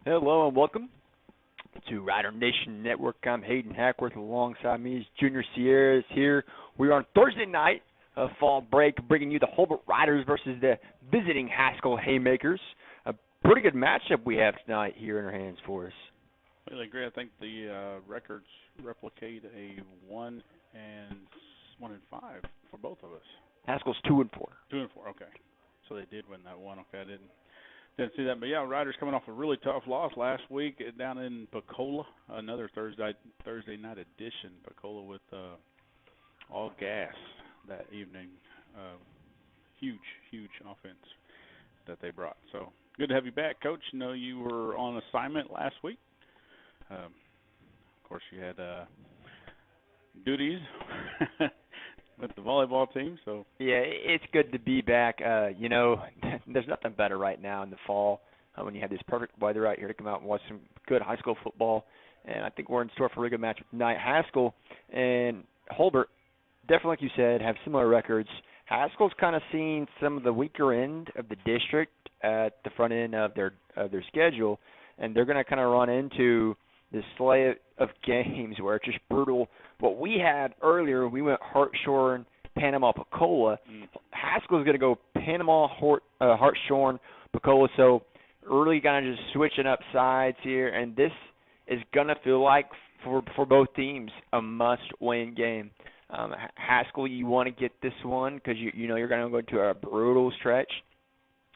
Hello and welcome to Rider Nation Network. I'm Hayden Hackworth. Alongside me is Junior Sierra here. We are on Thursday night of fall break, bringing you the Hulbert Riders versus the visiting Haskell Haymakers. A pretty good matchup we have tonight here in our hands for us. Really great. I think the records replicate a 1-5 for both of us. Haskell's 2-4. 2-4. Okay. So they did win that one. Okay, I didn't see that. But yeah, Riders coming off a really tough loss last week down in Pensacola. Another Thursday night edition. Pensacola with all gas that evening. Huge offense that they brought. So good to have you back, Coach. I know you were on assignment last week. Of course, you had duties with the volleyball team. So yeah, it's good to be back. There's nothing better right now in the fall when you have this perfect weather out here to come out and watch some good high school football. And I think we're in store for a really good match tonight. Haskell and Hulbert, definitely like you said, have similar records. Haskell's kind of seen some of the weaker end of the district at the front end of their schedule, and they're going to kind of run into this slate of games where it's just brutal. What we had earlier, we went Hartshorn, Panama, Pensacola. Haskell's going to go Panama, Hartshorn, Pensacola. So early kind of just switching up sides here, and this is going to feel like for both teams a must-win game. Haskell, you want to get this one because you know you're going to go into a brutal stretch,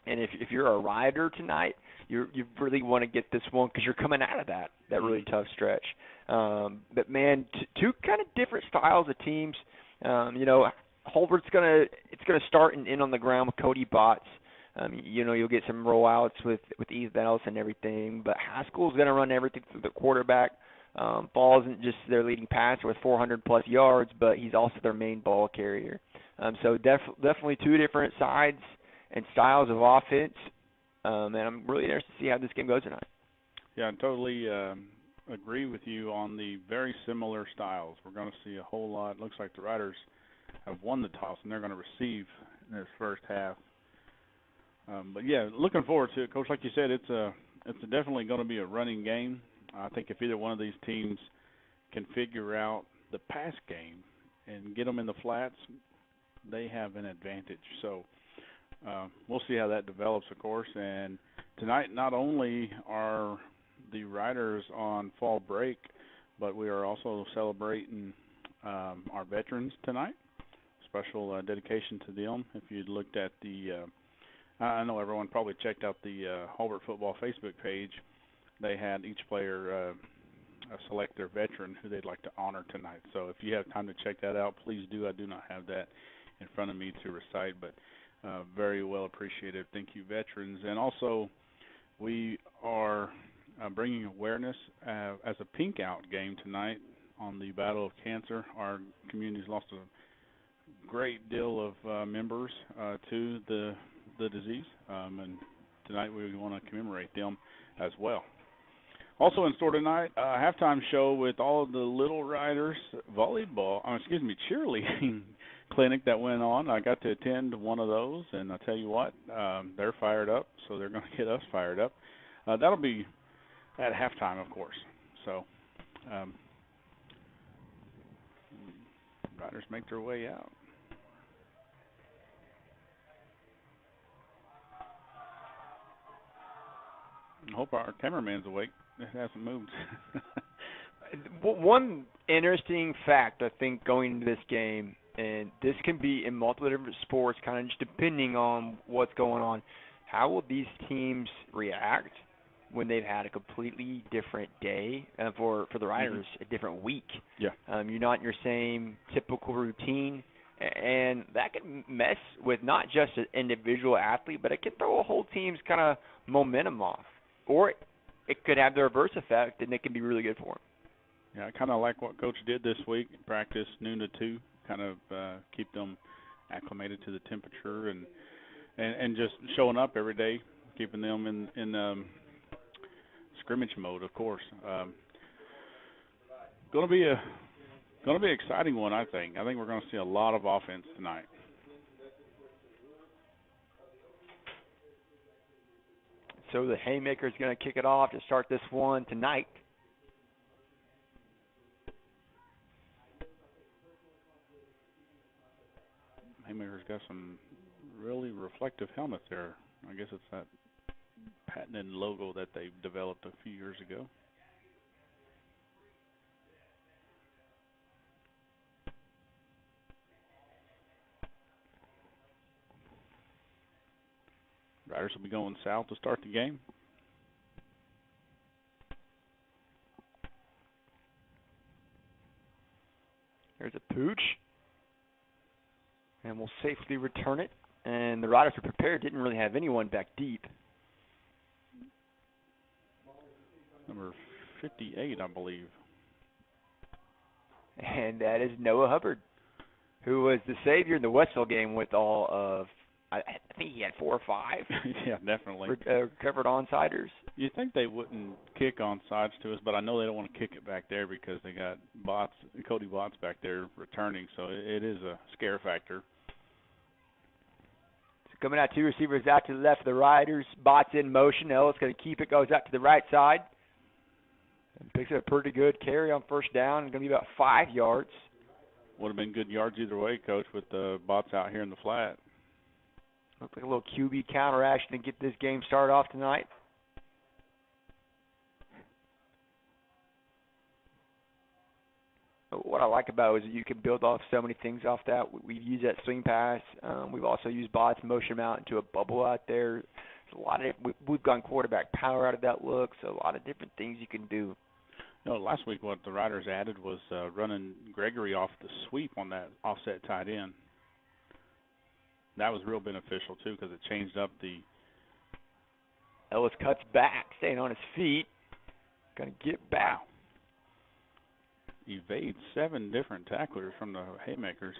and if you're a rider tonight, you really want to get this one because you're coming out of that really tough stretch. But man, two kind of different styles of teams. Hulbert's gonna start and end on the ground with Cody Botts. You'll get some rollouts with Eve Bells and everything. But Haskell's gonna run everything through the quarterback. Ball isn't just their leading passer with 400+ yards, but he's also their main ball carrier. So definitely two different sides and styles of offense. And I'm really interested to see how this game goes tonight. Yeah, I totally agree with you on the very similar styles. We're going to see a whole lot. Looks like the Riders have won the toss, and they're going to receive in this first half. But, yeah, looking forward to it. Coach, like you said, it's definitely going to be a running game. I think if either one of these teams can figure out the pass game and get them in the flats, they have an advantage. So, we'll see how that develops, of course. And tonight, not only are the Riders on fall break, but we are also celebrating our veterans tonight. Special dedication to them. If you looked at I know everyone probably checked out the Hulbert football Facebook page. They had each player select their veteran who they'd like to honor tonight. So if you have time to check that out, please do. I do not have that in front of me to recite, but very well appreciated. Thank you, veterans. And also, we are bringing awareness as a pink out game tonight on the battle of cancer. Our community's lost a great deal of members to the disease, and tonight we want to commemorate them as well. Also in store tonight, a halftime show with all of the Little Riders cheerleading clinic that went on. I got to attend one of those, and I'll tell you what, they're fired up, so they're going to get us fired up. That'll be at halftime, of course. So, Riders make their way out. I hope our cameraman's awake. It hasn't moved. One interesting fact, I think, going into this game, and this can be in multiple different sports, kind of just depending on what's going on. How will these teams react when they've had a completely different day for the Riders, a different week? Yeah. You're not in your same typical routine, and that can mess with not just an individual athlete, but it can throw a whole team's kind of momentum off. Or it could have the reverse effect, and it can be really good for them. Yeah, I kind of like what Coach did this week. Practice noon to 2, kind of keep them acclimated to the temperature and just showing up every day, keeping them in scrimmage mode, of course. Going to be an exciting one, I think. I think we're going to see a lot of offense tonight. So the Haymakers going to kick it off to start this one tonight. Haymakers got some really reflective helmets there. I guess it's that patented logo that they developed a few years ago. Riders will be going south to start the game. There's a pooch. And we'll safely return it. And the Riders were prepared, didn't really have anyone back deep. Number 58, I believe. And that is Noah Hubbard, who was the savior in the Westville game with all of, I think he had 4 or 5. Yeah, definitely. Recovered onsiders. You'd think they wouldn't kick onsides to us, but I know they don't want to kick it back there because they got Cody Botts back there returning, so it is a scare factor. So coming out 2 receivers out to the left of the Riders. Botts in motion. Ellis going to keep it, goes out to the right side. And picks up a pretty good carry on first down. It's going to be about 5 yards. Would have been good yards either way, Coach, with the Botts out here in the flat. Looks like a little QB counter action to get this game started off tonight. What I like about it is that you can build off so many things off that. We've used that swing pass. We've also used Botts, motion him out into a bubble out there. There's a lot of we've gone quarterback power out of that look, so a lot of different things you can do. You know, last week what the Riders added was running Gregory off the sweep on that offset tight end. That was real beneficial, too, because it changed up the... Ellis cuts back, staying on his feet. Going to get back. Evades 7 different tacklers from the Haymakers.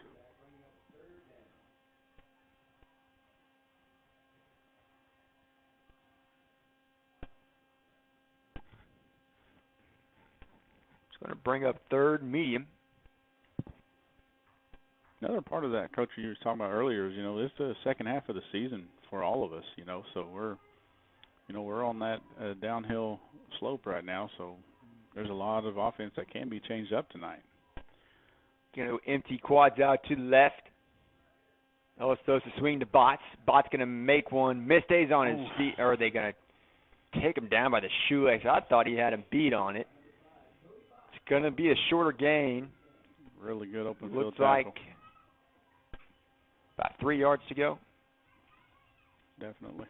It's going to bring up third medium. Another part of that, Coach, you were talking about earlier is, you know, this is the second half of the season for all of us, you know, so we're on that downhill slope right now, so there's a lot of offense that can be changed up tonight. Going to empty quads out to the left. Ellis throws the swing to Botts. Botts going to make one. Misstays on his feet, or are they going to take him down by the shoelace? I thought he had him beat on it. It's going to be a shorter gain. Really good open field Looks tackle. like about 3 yards to go. Definitely.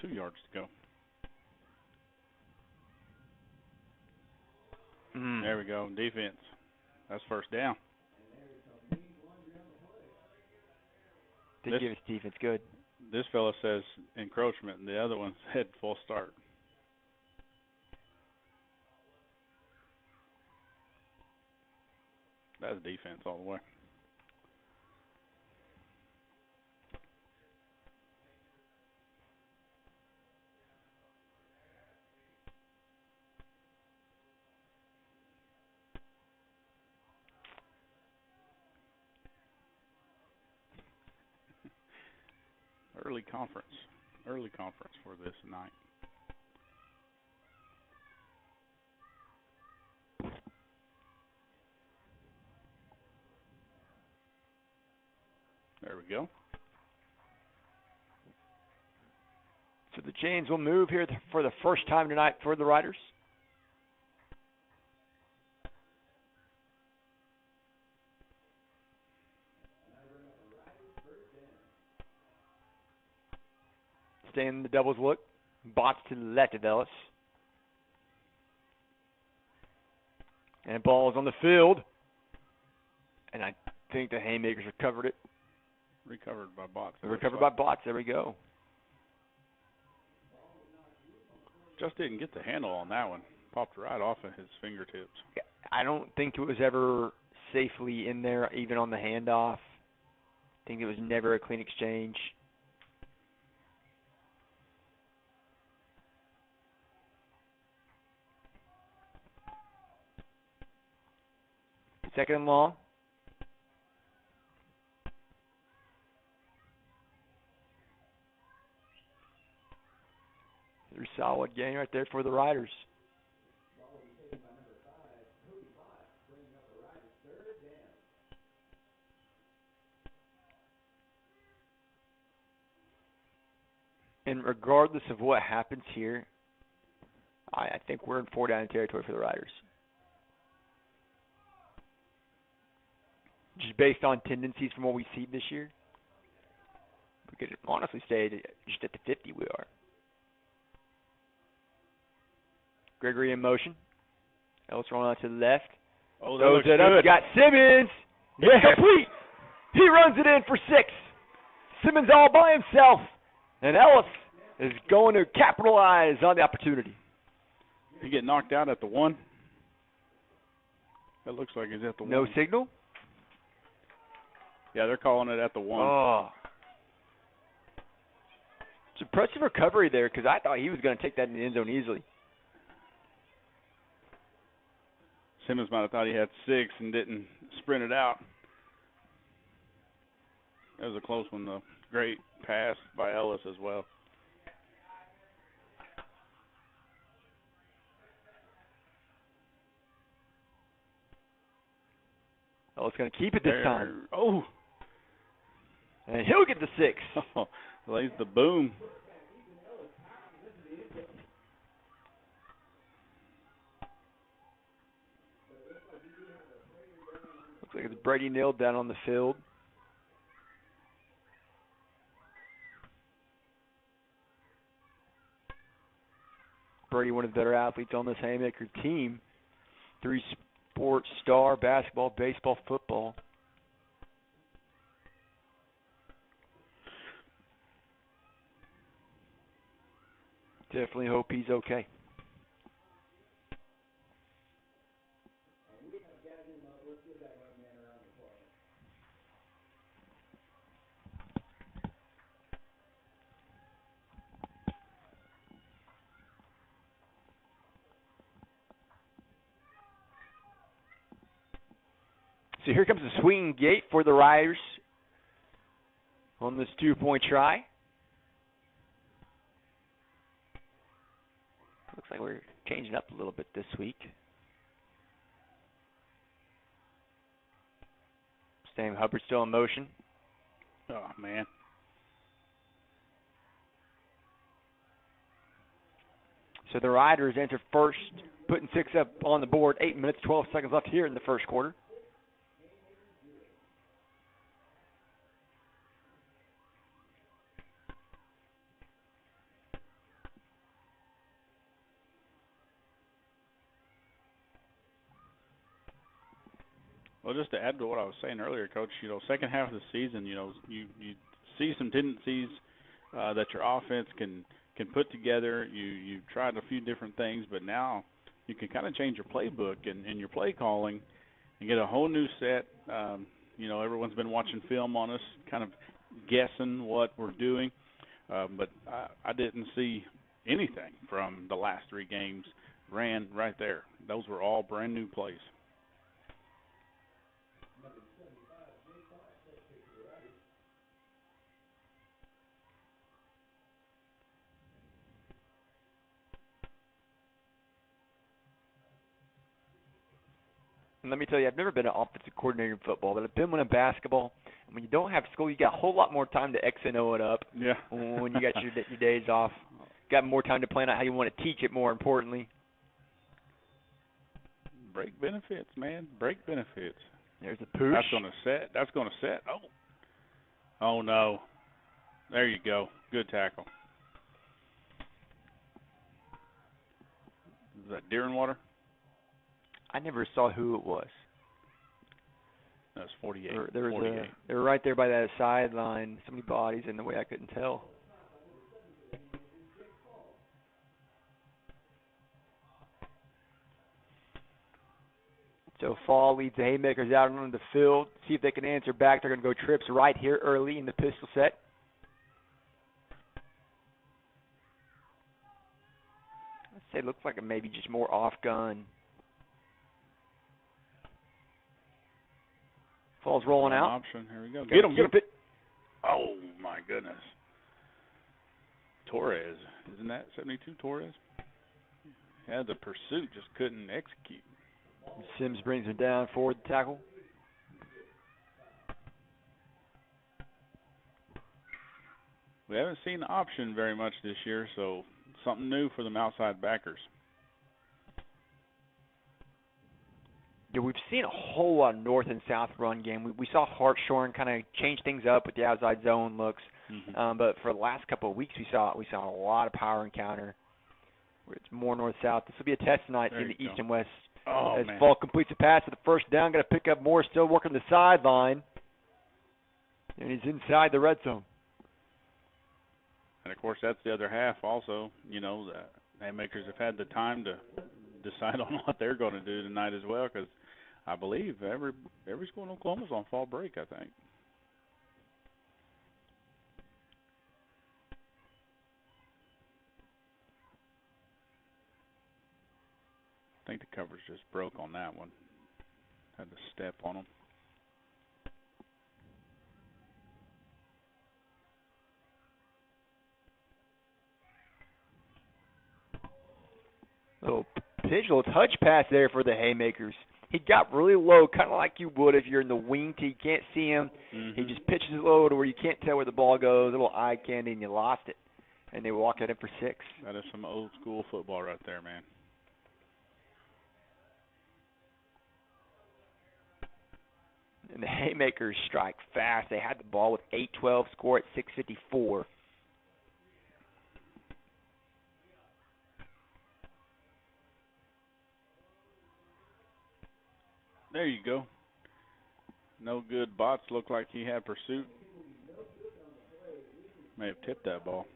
Two yards to go. There we go. Defense. That's first down. Did give his defense good. This fella says encroachment, and the other one said full start. That's defense all the way. Early conference for this night. There we go. So the chains will move here for the first time tonight for the Riders. Staying in the doubles look. Botts to the left of Ellis. And ball's on the field. And I think the Haymakers recovered it. Recovered by Botts. Recovered by Botts. There we go. Just didn't get the handle on that one. Popped right off of his fingertips. I don't think it was ever safely in there, even on the handoff. I think it was never a clean exchange. Second and long. Another solid gain right there for the Riders. And regardless of what happens here, I think we're in 4-down territory for the Riders. Just based on tendencies from what we see this year, we could honestly stay just at the 50 we are. Gregory in motion. Ellis rolling out to the left. Oh, that Throws looks it up. good. Got Simmons. Yeah. Complete. He runs it in for 6. Simmons all by himself. And Ellis is going to capitalize on the opportunity. He get knocked out at the 1. That looks like he's at the 1. No signal? Yeah, they're calling it at the 1. Oh. It's impressive recovery there because I thought he was going to take that in the end zone easily. Simmons might have thought he had 6 and didn't sprint it out. That was a close one, though. Great pass by Ellis as well. Ellis going to keep it this time. Oh. And he'll get the 6. Oh, lays the boom. Looks like it's Brady Neal down on the field. Brady, one of the better athletes on this Haymaker team. 3-sport star, basketball, baseball, football. Definitely hope he's okay. So here comes the swinging gate for the Riders on this 2-point try. Looks like we're changing up a little bit this week. Sam Hubbard still in motion. Oh, man. So the Riders enter first, putting 6 up on the board. 8 minutes, 12 seconds left here in the first quarter. Well, just to add to what I was saying earlier, Coach, second half of the season, you see some tendencies that your offense can put together. You tried a few different things, but now you can kind of change your playbook and your play calling and get a whole new set. Everyone's been watching film on us, kind of guessing what we're doing, but I didn't see anything from the last 3 games ran right there. Those were all brand new plays. And let me tell you, I've never been an offensive coordinator in football, but I've been one in basketball. And when you don't have school, you got a whole lot more time to X and O it up. Yeah. When you got your days off, got more time to plan out how you want to teach it. More importantly, break benefits, man. Break benefits. There's a push. That's gonna set. Oh no. There you go. Good tackle. Is that deer in water? I never saw who it was. That's 48. They were right there by that sideline. So many bodies in the way I couldn't tell. So Fall leads the Haymakers out on the field. See if they can answer back. They're going to go trips right here early in the pistol set. I'd say it looks like it maybe just more off gun. Ball's rolling One out. option. Here we go. Get him. Get him. Oh, my goodness. Torres. Isn't that 72 Torres? Had the pursuit, just couldn't execute. Sims brings him down for the tackle. We haven't seen the option very much this year, so something new for them outside backers. Yeah, we've seen a whole lot of north and south run game. We saw Hartshorn kind of change things up with the outside zone looks, but for the last couple of weeks we saw a lot of power and counter where it's more north-south. This will be a test tonight in the east and west. As Fall completes a pass to the first down, going to pick up more, still working the sideline, and he's inside the red zone. And, of course, that's the other half also. You know, the Haymakers have had the time to decide on what they're going to do tonight as well, because I believe every school in Oklahoma's on fall break, I think. I think the coverage just broke on that one. Had to step on them. Little little touch pass there for the Haymakers. He got really low, kind of like you would if you're in the wing tee. You can't see him. He just pitches it low to where you can't tell where the ball goes. A little eye candy, and you lost it. And they walked it in for 6. That is some old school football right there, man. And the Haymakers strike fast. They had the ball with 8-12, score at 6:54. There you go. No good. Bots looked like he had pursuit. May have tipped that ball.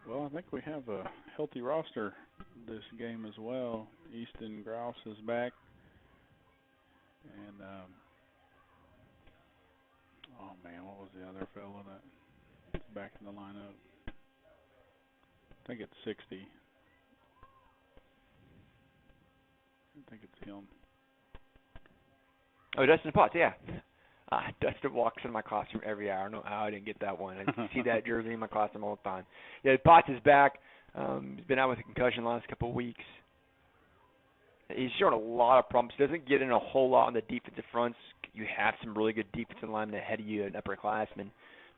Well, I think we have a healthy roster this game as well. Easton Grouse is back. And, oh, man, what was the other fellow that's back in the lineup? I think it's 60. I think it's him. Oh, Dustin Potts, yeah. Dustin walks in my classroom every hour. I don't know how I didn't get that one. I see that jersey in my classroom all the time. Yeah, Potts is back. He's been out with a concussion the last couple of weeks. He's shown a lot of problems. He doesn't get in a whole lot on the defensive fronts. You have some really good defensive linemen ahead of you, an upperclassman.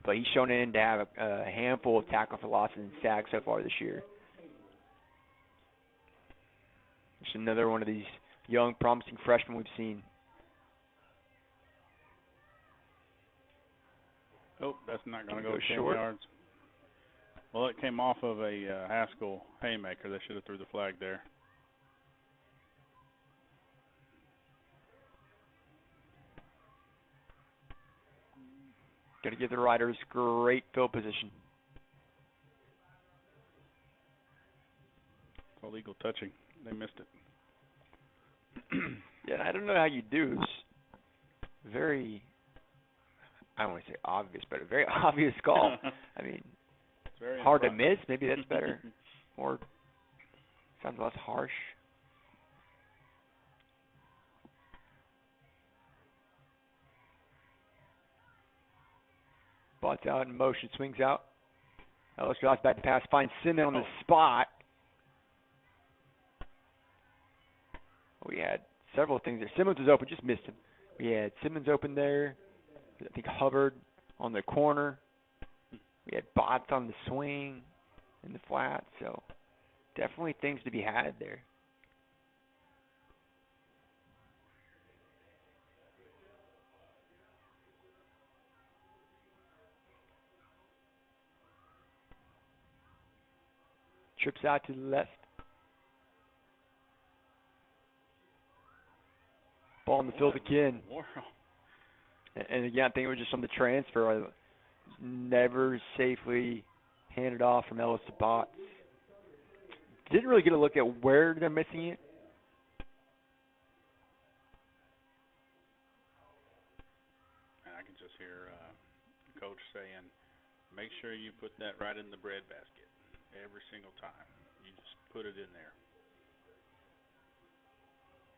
But he's shown in to have a handful of tackle for losses and sacks so far this year. Just another one of these young, promising freshmen we've seen. Oh, that's not going to go 10 short. yards. Well, it came off of a Haskell Haymaker. They should have threw the flag there. Got to give the Riders great field position. It's illegal touching. They missed it. Yeah, I don't know how you do. It's very, I don't want to say obvious, but a very obvious call. I mean, it's very hard to miss. Maybe that's better. Or sounds less harsh. Butts out in motion, swings out. Ellis drops back to pass, finds Simmons on the spot. We had several things there. Simmons was open, just missed him. We had Simmons open there. I think Hulbert on the corner. We had Bots on the swing in the flat. So definitely things to be had there. Trips out to the left. Ball in the field again. And again, I think it was just on the transfer. Never safely handed off from Ellis to Bots. Didn't really get a look at where they're missing it. And I can just hear Coach saying, make sure you put that right in the bread basket every single time. You just put it in there.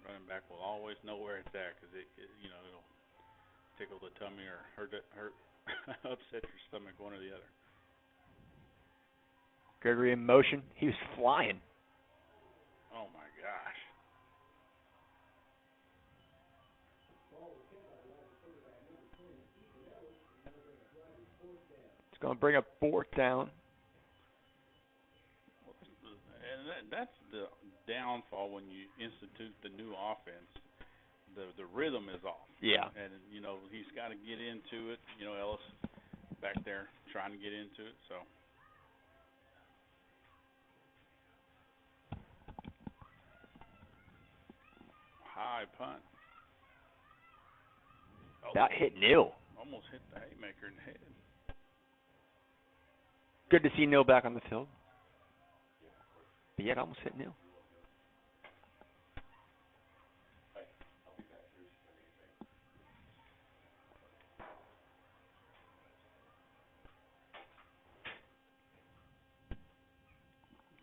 Running back will always know where it's at because it'll tickle the tummy or hurt upset your stomach, one or the other. Gregory in motion. He was flying. Oh my gosh. It's going to bring up 4th down. And that's the downfall when you institute the new offense. The rhythm is off. Yeah. And he's got to get into it. Ellis back there trying to get into it. So high punt. Oh, That hit Neal. almost hit the Haymaker in the head. Good to see Neal back on the field. But yet almost hit Neal.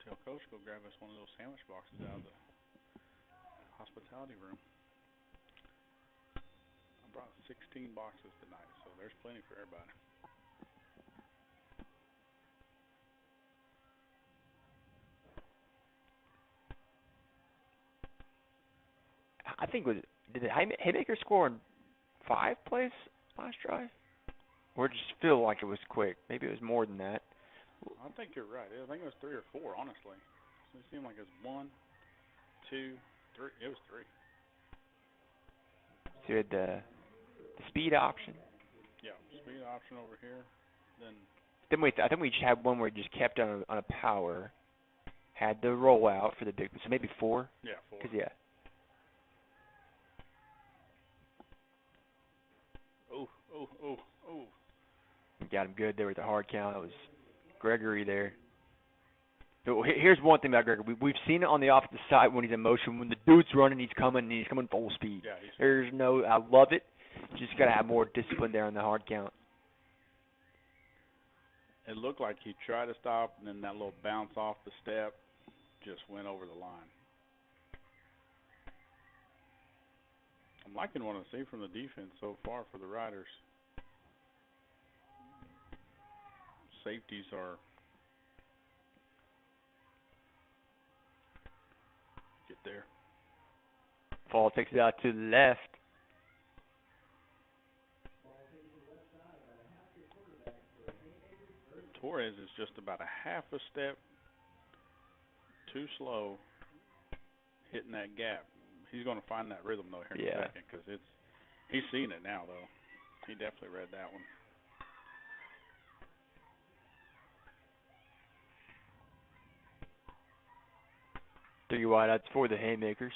Tell Coach go grab us one of those sandwich boxes out of the hospitality room. I brought 16 boxes tonight, so there's plenty for everybody. I think did the Haymakers score in 5 plays last drive? Or just feel like it was quick? Maybe it was more than that. I think you're right. I think it was 3 or 4, honestly. It seemed like it was 1, 2, 3. It was 3. So you had the speed option. Yeah, speed option over here. Then I think we just had one where it just kept on a power. Had the rollout for the big, so maybe 4. yeah, 4. Yeah. Oh. Got him good there with the hard count. It was Gregory there. So here's one thing about Gregory. We've seen it on the offensive side when he's in motion. When the dude's running, he's coming full speed. Yeah, I love it. Just got to have more discipline there on the hard count. it looked like he tried to stop, and then that little bounce off the step just went over the line. I'm liking what I see from the defense so far for the Riders. Safeties are get there. Fall takes it out to the left. Torres is just about a half a step too slow hitting that gap. He's going to find that rhythm, though, here in a second, because he's seen it now, though. He definitely read that one. Three wideouts for the Haymakers.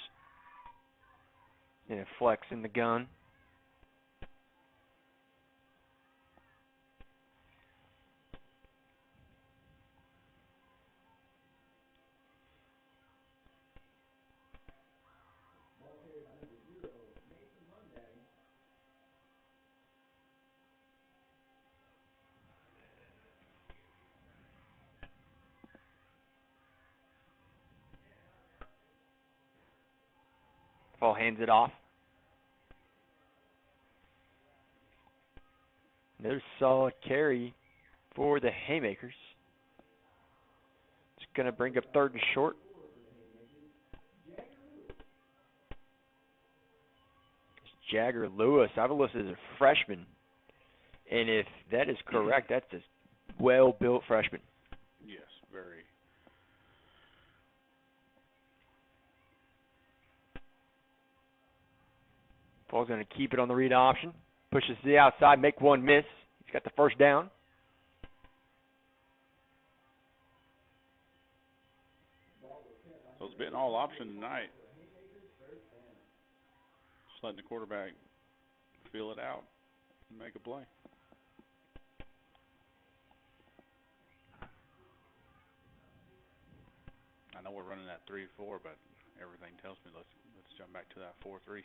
And a flex in the gun. Fall hands it off. Another solid carry for the Haymakers. It's going to bring up 3rd and short. It's Jagger Lewis. Lewis is a freshman. And if that is correct, that's a well-built freshman. Yes, very. Paul's going to keep it on the read option. Pushes to the outside, make one miss. He's got the first down. So it's been all option tonight. Just letting the quarterback feel it out and make a play. I know we're running that 3-4, but everything tells me let's jump back to that 4-3.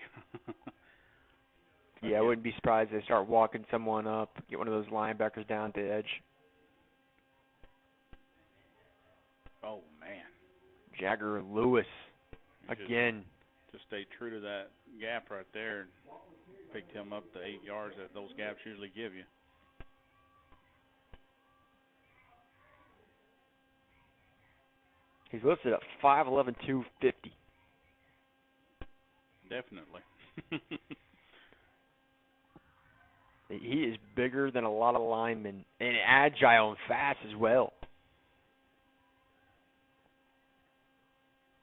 Yeah, I wouldn't be surprised if they start walking someone up, get one of those linebackers down at the edge. Oh, man. Jagger Lewis again. Just stay true to that gap right there and picked him up the 8 yards that those gaps usually give you. He's listed at 5'11", 250. Definitely. He is bigger than a lot of linemen and agile and fast as well.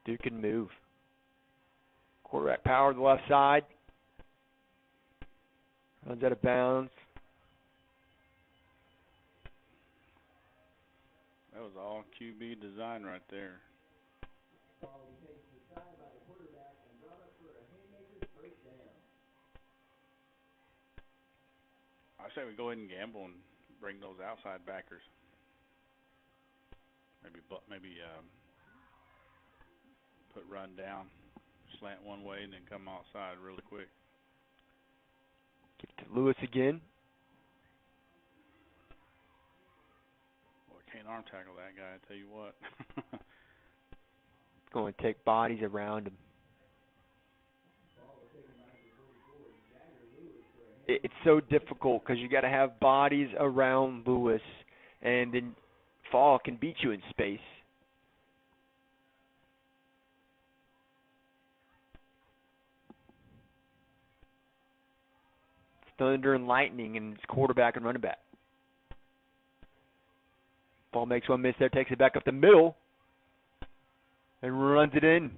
Dude can move. Quarterback power to the left side. Runs out of bounds. That was all QB design right there. I say we go ahead and gamble and bring those outside backers. Maybe put run down, slant one way, and then come outside really quick. Give it to Lewis again. Boy, can't arm tackle that guy, I tell you what. Going to take bodies around him. It's so difficult because you got to have bodies around Lewis, and then Fall can beat you in space. It's thunder and lightning, and it's quarterback and running back. Fall makes one miss there, takes it back up the middle, and runs it in.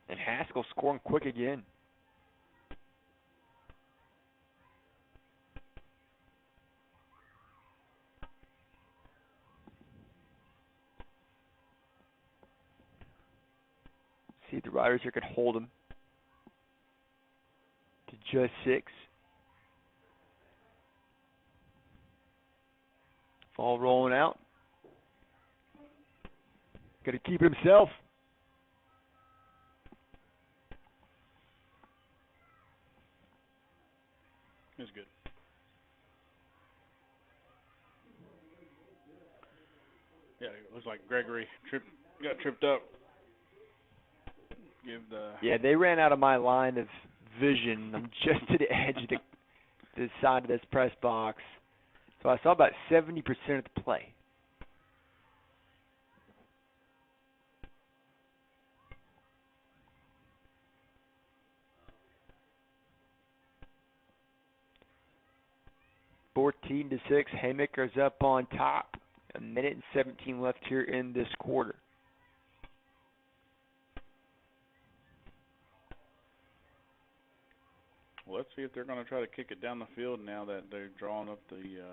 And Haskell scoring quick again. See if the Riders here could hold him to just 6. Fall rolling out. Got to keep it himself. It's good. Yeah, it looks like Gregory got tripped up. Yeah, they ran out of my line of vision. I'm just to the edge of the side of this press box. So I saw about 70% of the play. (14-6). Haymakers up on top. 1:17 left here in this quarter. Well, let's see if they're going to try to kick it down the field now that they're drawing up the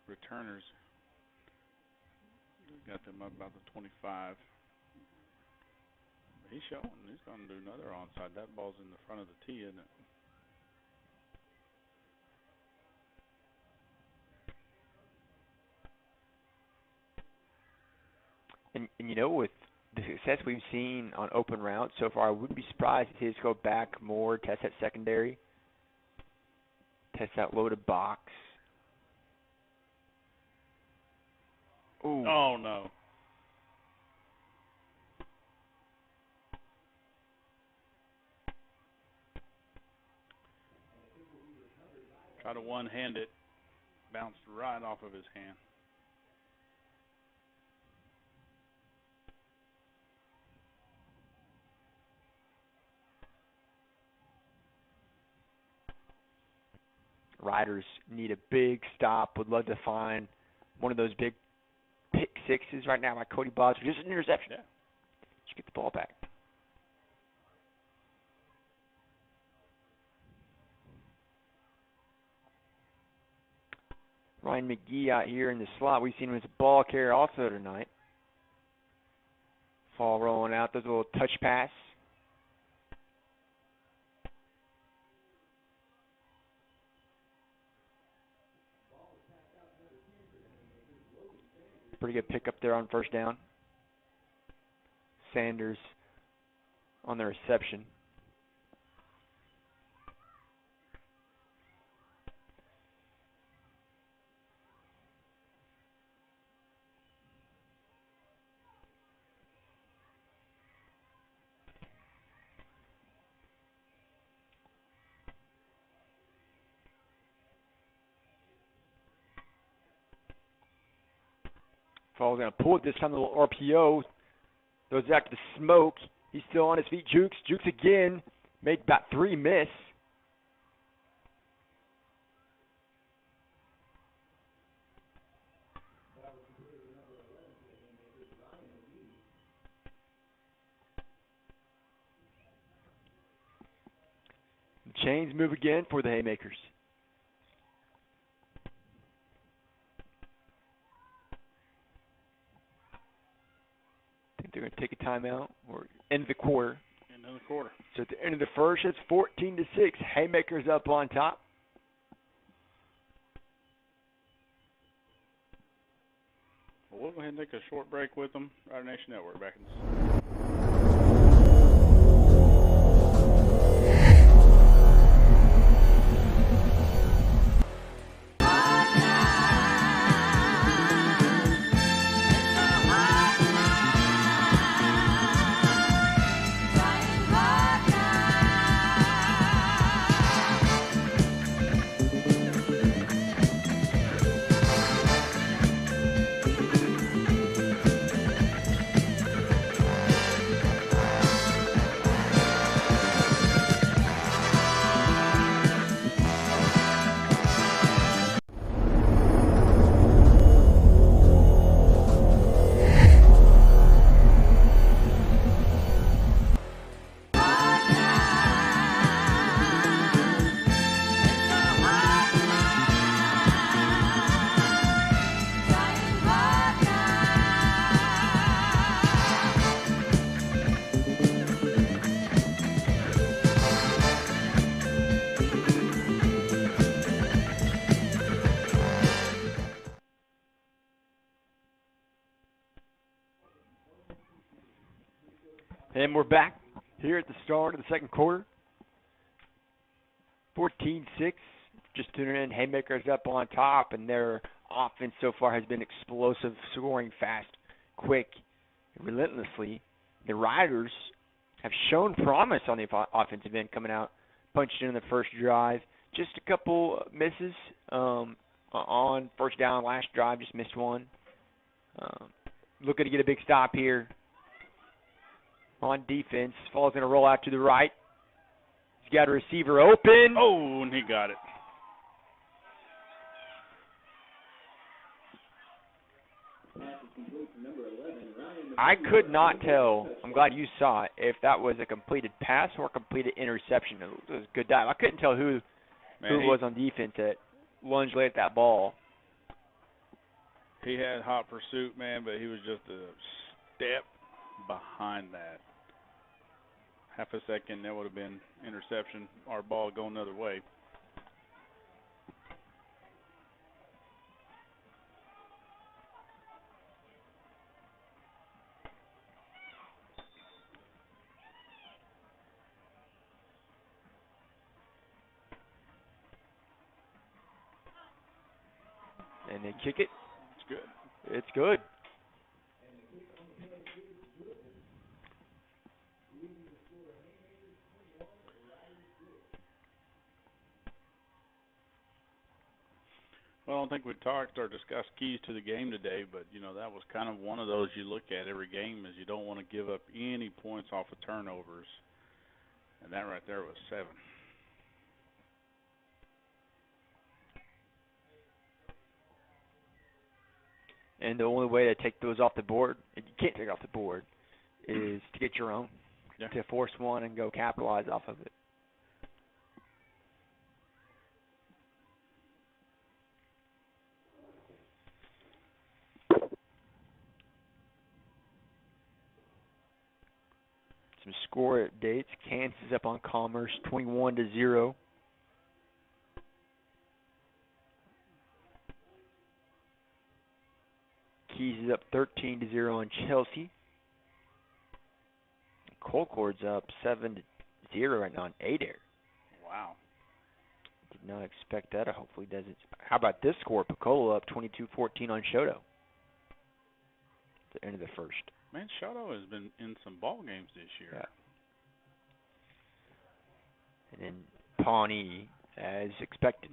returners. Got them up about the 25. He's showing. He's going to do another onside. That ball's in the front of the tee, isn't it? And you know, with the success we've seen on open routes so far, I wouldn't be surprised if he's go back more, test that secondary, test that loaded box. Ooh. Oh, no. Try to one-hand it. Bounced right off of his hand. Riders need a big stop. Would love to find one of those big pick sixes right now by Cody Boswell. Just an interception. Yeah. Just get the ball back. Ryan McGee out here in the slot. We've seen him as a ball carrier also tonight. Fall rolling out. There's a little touch pass. Pretty good pickup there on first down. Sanders on the reception. Fall's going to pull it this time, a little RPO. Goes back to the smoke. He's still on his feet. Jukes again. Made about 3 miss. The chains move again for the Haymakers. They're going to take a timeout or end the quarter. End of the quarter. So at the end of the first, it's 14-6. Haymakers up on top. Well, we'll go ahead and take a short break with them. Rider Nation Network back in the And we're back here at the start of the second quarter. 14-6. Just tuning in. Haymakers up on top, and their offense so far has been explosive, scoring fast, quick, relentlessly. The Riders have shown promise on the offensive end, coming out, punched in the first drive. Just a couple misses on first down last drive, just missed one. Looking to get a big stop here. On defense, Fall's going to roll out to the right. He's got a receiver open. Oh, and he got it. I could not tell, I'm glad you saw it, if that was a completed pass or a completed interception. It was a good dive. I couldn't tell who it was on defense that lunged late at that ball. He had hot pursuit, man, but he was just a step behind that. Half a second, that would have been interception, our ball going the other way. And they kick it. It's good. It's good. Well, I don't think we talked or discussed keys to the game today, but, you know, that was kind of one of those you look at every game is you don't want to give up any points off of turnovers. And that right there was 7. And the only way to take those off the board, and you can't take it off the board, is to get your own, to force one and go capitalize off of it. Some score updates. Kansas up on Commerce 21-0. Keys is up 13-0 on Chelsea. Colcord's up 7-0 right now on Adair. Wow. Did not expect that. Hopefully does it. How about this score? Piccolo up 22-14 on Shoto. The end of the first. Man, Shoto has been in some ball games this year. Yeah. And then Pawnee, as expected,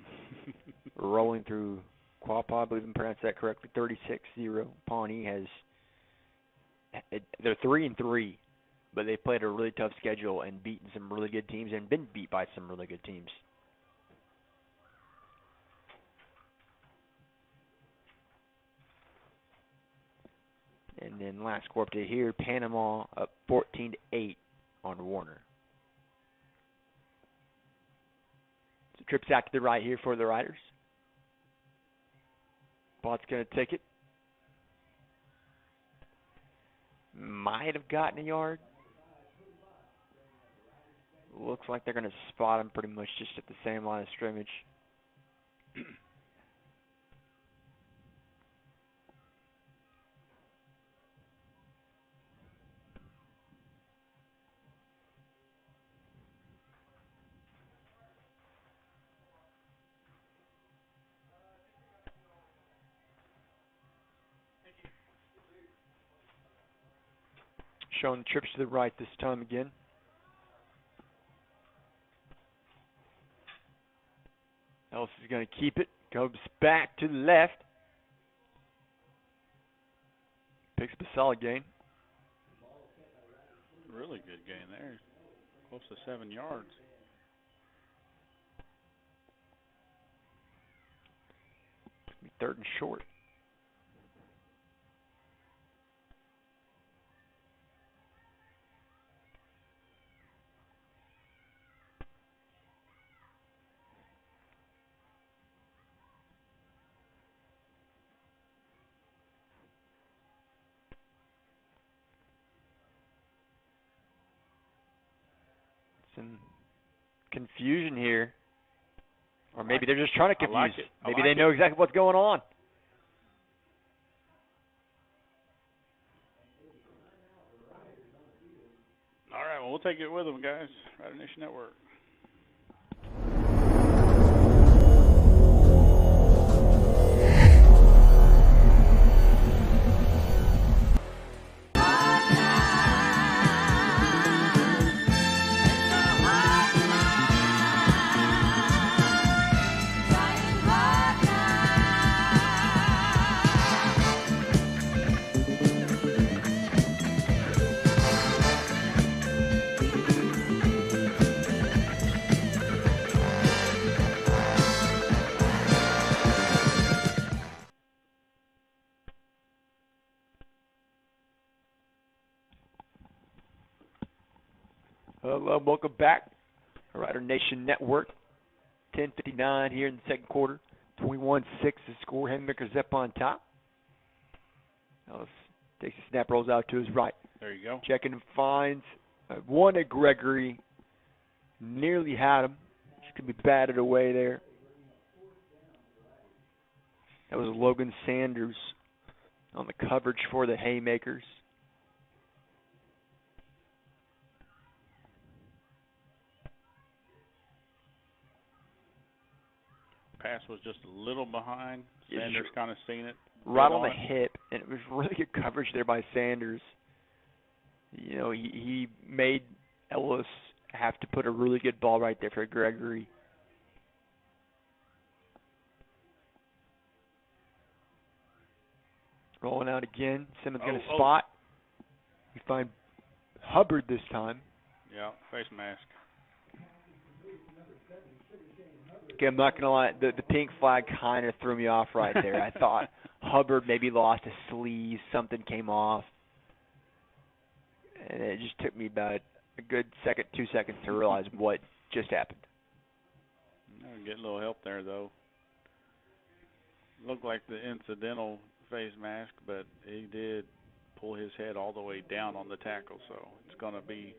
rolling through Quapaw, I believe I pronounced that correctly, 36-0. Pawnee has, they're 3-3, but they've played a really tough schedule and beaten some really good teams and been beat by some really good teams. And then last score update here, Panama up 14-8 on Warner. So trips out to the right here for the Riders. Bot's going to take it. Might have gotten a yard. Looks like they're going to spot him pretty much just at the same line of scrimmage. Showing trips to the right this time again. Ellis is going to keep it. Goes back to the left. Picks up a solid gain. Really good gain there. Close to 7 yards. Third and short. Some confusion here. Or maybe they're just trying to confuse. Maybe they know exactly what's going on. All right, well, we'll take it with them, guys. Rider Nation Network. Hello, welcome back. Rider Nation Network. 10:59 here in the second quarter. 21-6 the score. Haymakers up on top. Ellis takes the snap, rolls out to his right. There you go. Checking and finds one at Gregory. Nearly had him. Just could be batted away there. That was Logan Sanders on the coverage for the Haymakers. Pass was just a little behind. Sanders kind of seen it. Right on the hip, and it was really good coverage there by Sanders. You know, he made Ellis have to put a really good ball right there for Gregory. Rolling out again. Simmons going to spot. We find Hubbard this time. Yeah, face mask. Okay, I'm not going to lie. The pink flag kind of threw me off right there. I thought Hubbard maybe lost a sleeve. Something came off. And it just took me about a good 2 seconds to realize what just happened. Get a little help there, though. Looked like the incidental face mask, but he did pull his head all the way down on the tackle, so it's going to be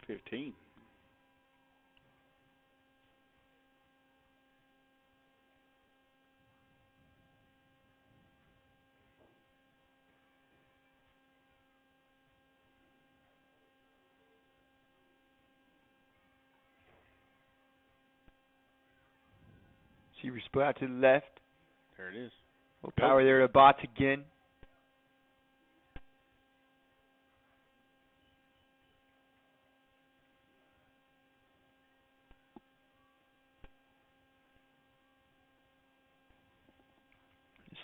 15. Receiver split out to the left. There it is. Little power there to Bots again.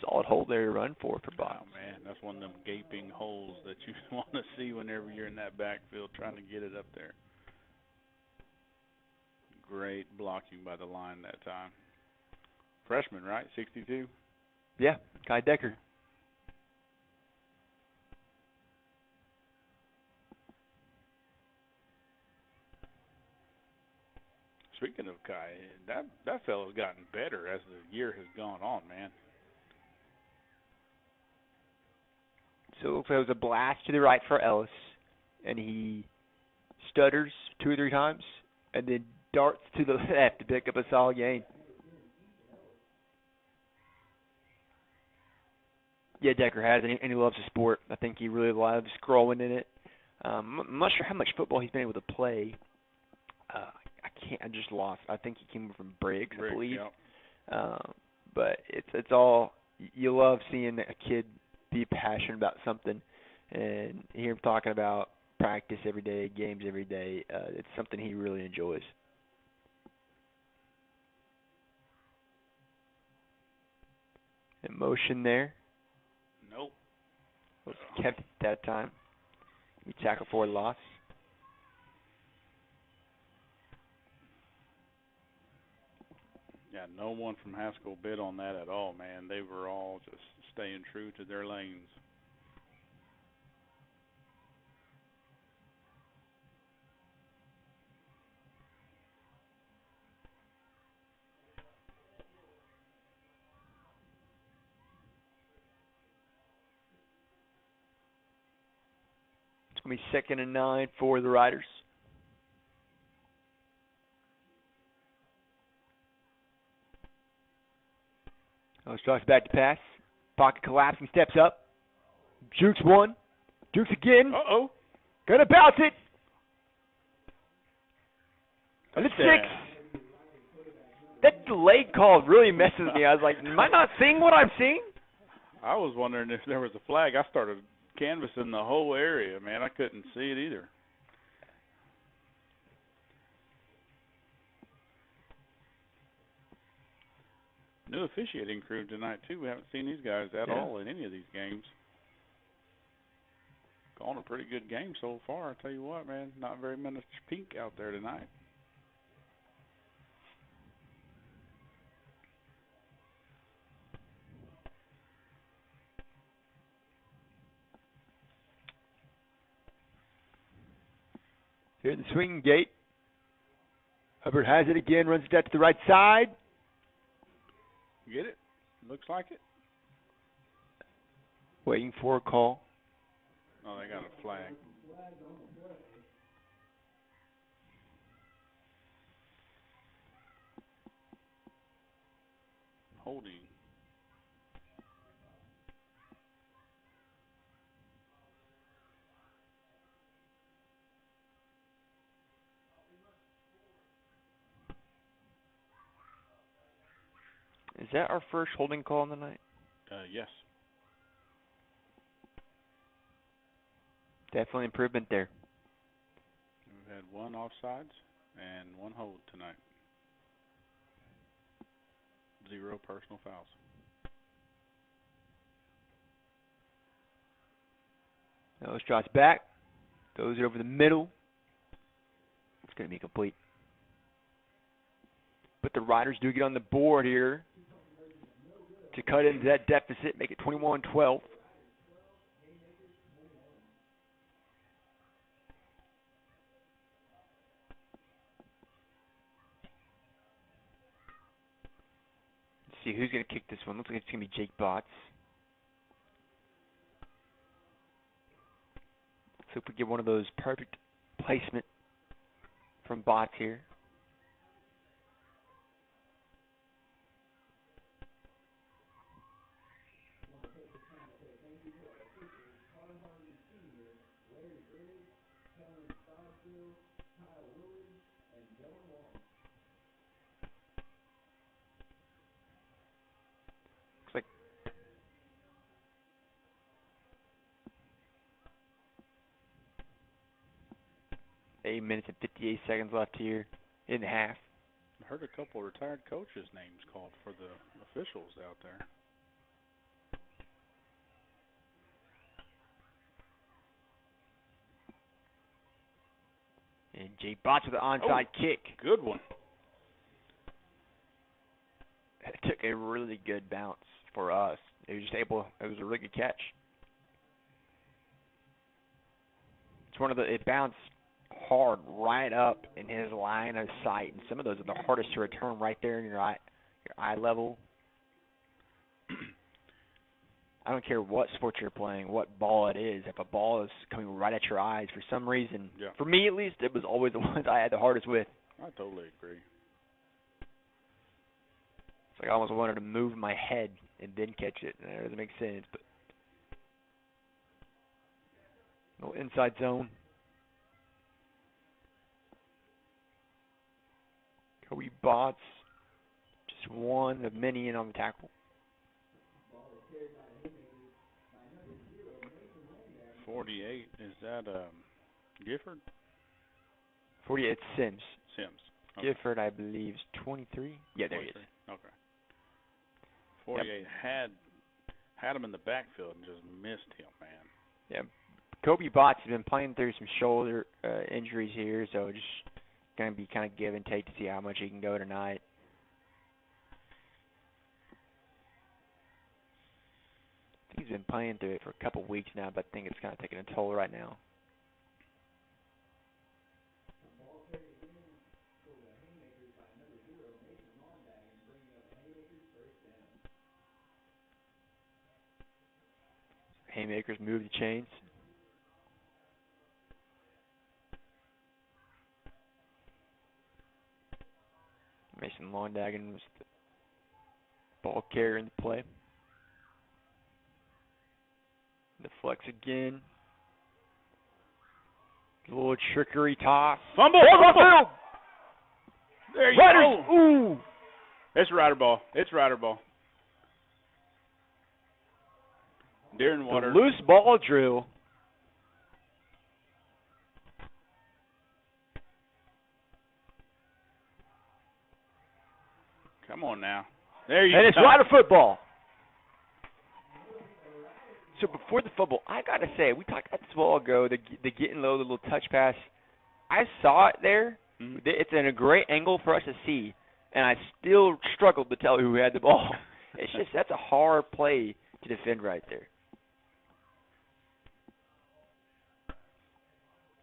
Solid hole there to run for Bots. Oh, man, that's one of them gaping holes that you want to see whenever you're in that backfield trying to get it up there. Great blocking by the line that time. Freshman, right? 62? Yeah, Kai Decker. Speaking of Kai, that fellow's gotten better as the year has gone on, man. So it looks like it was a blast to the right for Ellis, and he stutters 2 or 3 times, and then darts to the left to pick up a solid gain. Yeah, Decker has, and he loves the sport. I think he really loves growing in it. I'm not sure how much football he's been able to play. I just lost. I think he came from Briggs, I believe. Yep. But it's all, you love seeing a kid be passionate about something, and hear him talking about practice every day, games every day. It's something he really enjoys. In motion there. Nope. Was kept at that time. We tackle for a loss. Yeah, no one from Haskell bid on that at all, man. They were all just staying true to their lanes. It's going to be 2nd and 9 for the Riders. Strauss back to pass. Pocket collapsing, steps up. Jukes one. Jukes again. Uh-oh. Gonna bounce it. And it's 6. That delay call really messes me. I was like, am I not seeing what I'm seeing? I was wondering if there was a flag. I started canvassing the whole area, man. I couldn't see it either. New officiating crew tonight, too. We haven't seen these guys at all in any of these games. Calling a pretty good game so far. I tell you what, man, not very much pink out there tonight. Here at the swinging gate. Hulbert has it again, runs it out to the right side. Get it? Looks like it. Waiting for a call. Oh, they got a flag. Holding. Is that our first holding call in the night? Yes. Definitely improvement there. We've had 1 offsides and 1 hold tonight. 0 personal fouls. Ellis drops back. Throws it over the middle. It's going to be complete. But the Riders do get on the board here to cut into that deficit, make it 21-12. Let's see who's going to kick this one. Looks like it's going to be Jake Botts. So if we get one of those perfect placement from Bots here. Looks like 8 minutes and 58 seconds left here in the half. I heard a couple of retired coaches' names called for the officials out there. And Jay Bots with the onside kick. Good one. It took a really good bounce for us. It was a really good catch. It's it bounced hard right up in his line of sight, and some of those are the hardest to return right there in your eye level. I don't care what sport you're playing, what ball it is. If a ball is coming right at your eyes, for some reason, for me at least, it was always the ones I had the hardest with. I totally agree. It's like I almost wanted to move my head and then catch it. That doesn't make sense, but no inside zone. Kobe Bots, just one of many in on the tackle. 48, is that Gifford? 48, it's Sims. Sims. Okay. Gifford, I believe, is 23. Yeah, there 23. he is. Okay. 48 had him in the backfield and just missed him, man. Yeah. Kobe Bots has been playing through some shoulder injuries here, so just going to be kind of give and take to see how much he can go tonight. I think he's been playing through it for a couple weeks now, but I think it's kind of taking a toll right now. Haymakers move the chains. Mason Londagen was the ball carrier in the play. The flex again. A little trickery toss. Fumble! Fumble! There you Riders! go. Ooh! It's Rider ball. It's Rider ball. Deer in water. The loose ball drill. Come on now. There you go. And it's Rider football. So before the fumble, I got to say, we talked about this a while ago, the getting low, the little touch pass. I saw it there. Mm-hmm. It's in a great angle for us to see, and I still struggled to tell who had the ball. It's just, that's a hard play to defend right there.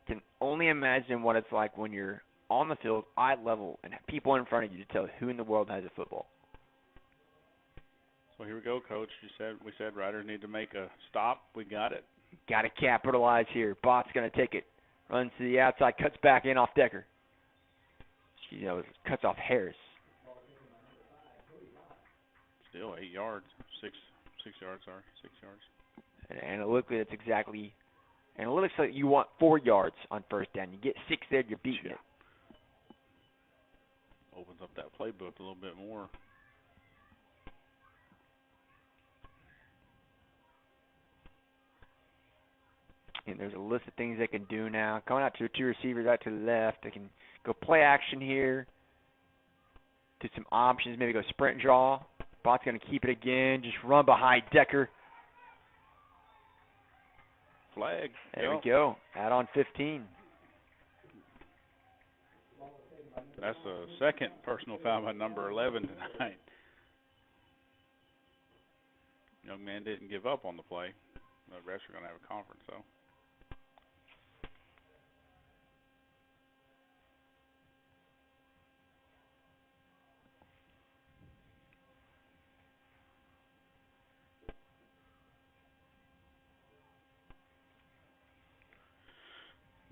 Can only imagine what it's like when you're on the field, eye level, and have people in front of you to tell who in the world has a football. So here we go, Coach. We said Riders need to make a stop. We got it. Got to capitalize here. Bot's going to take it. Runs to the outside, cuts back in off Decker. Cuts off Harris. Still 8 yards. 6 yards, sorry. 6 yards. And analytically, that's exactly. Analytics, like you want 4 yards on first down. You get 6 there, you're beating it. Opens up that playbook a little bit more. And there's a list of things they can do now. Coming out to the 2 receivers out to the left. They can go play action here. Do some options. Maybe go sprint draw. Bot's going to keep it again. Just run behind Decker. Flag. There we go. Add on 15. That's the second personal foul by number 11 tonight. Young man didn't give up on the play. The refs are going to have a conference, though.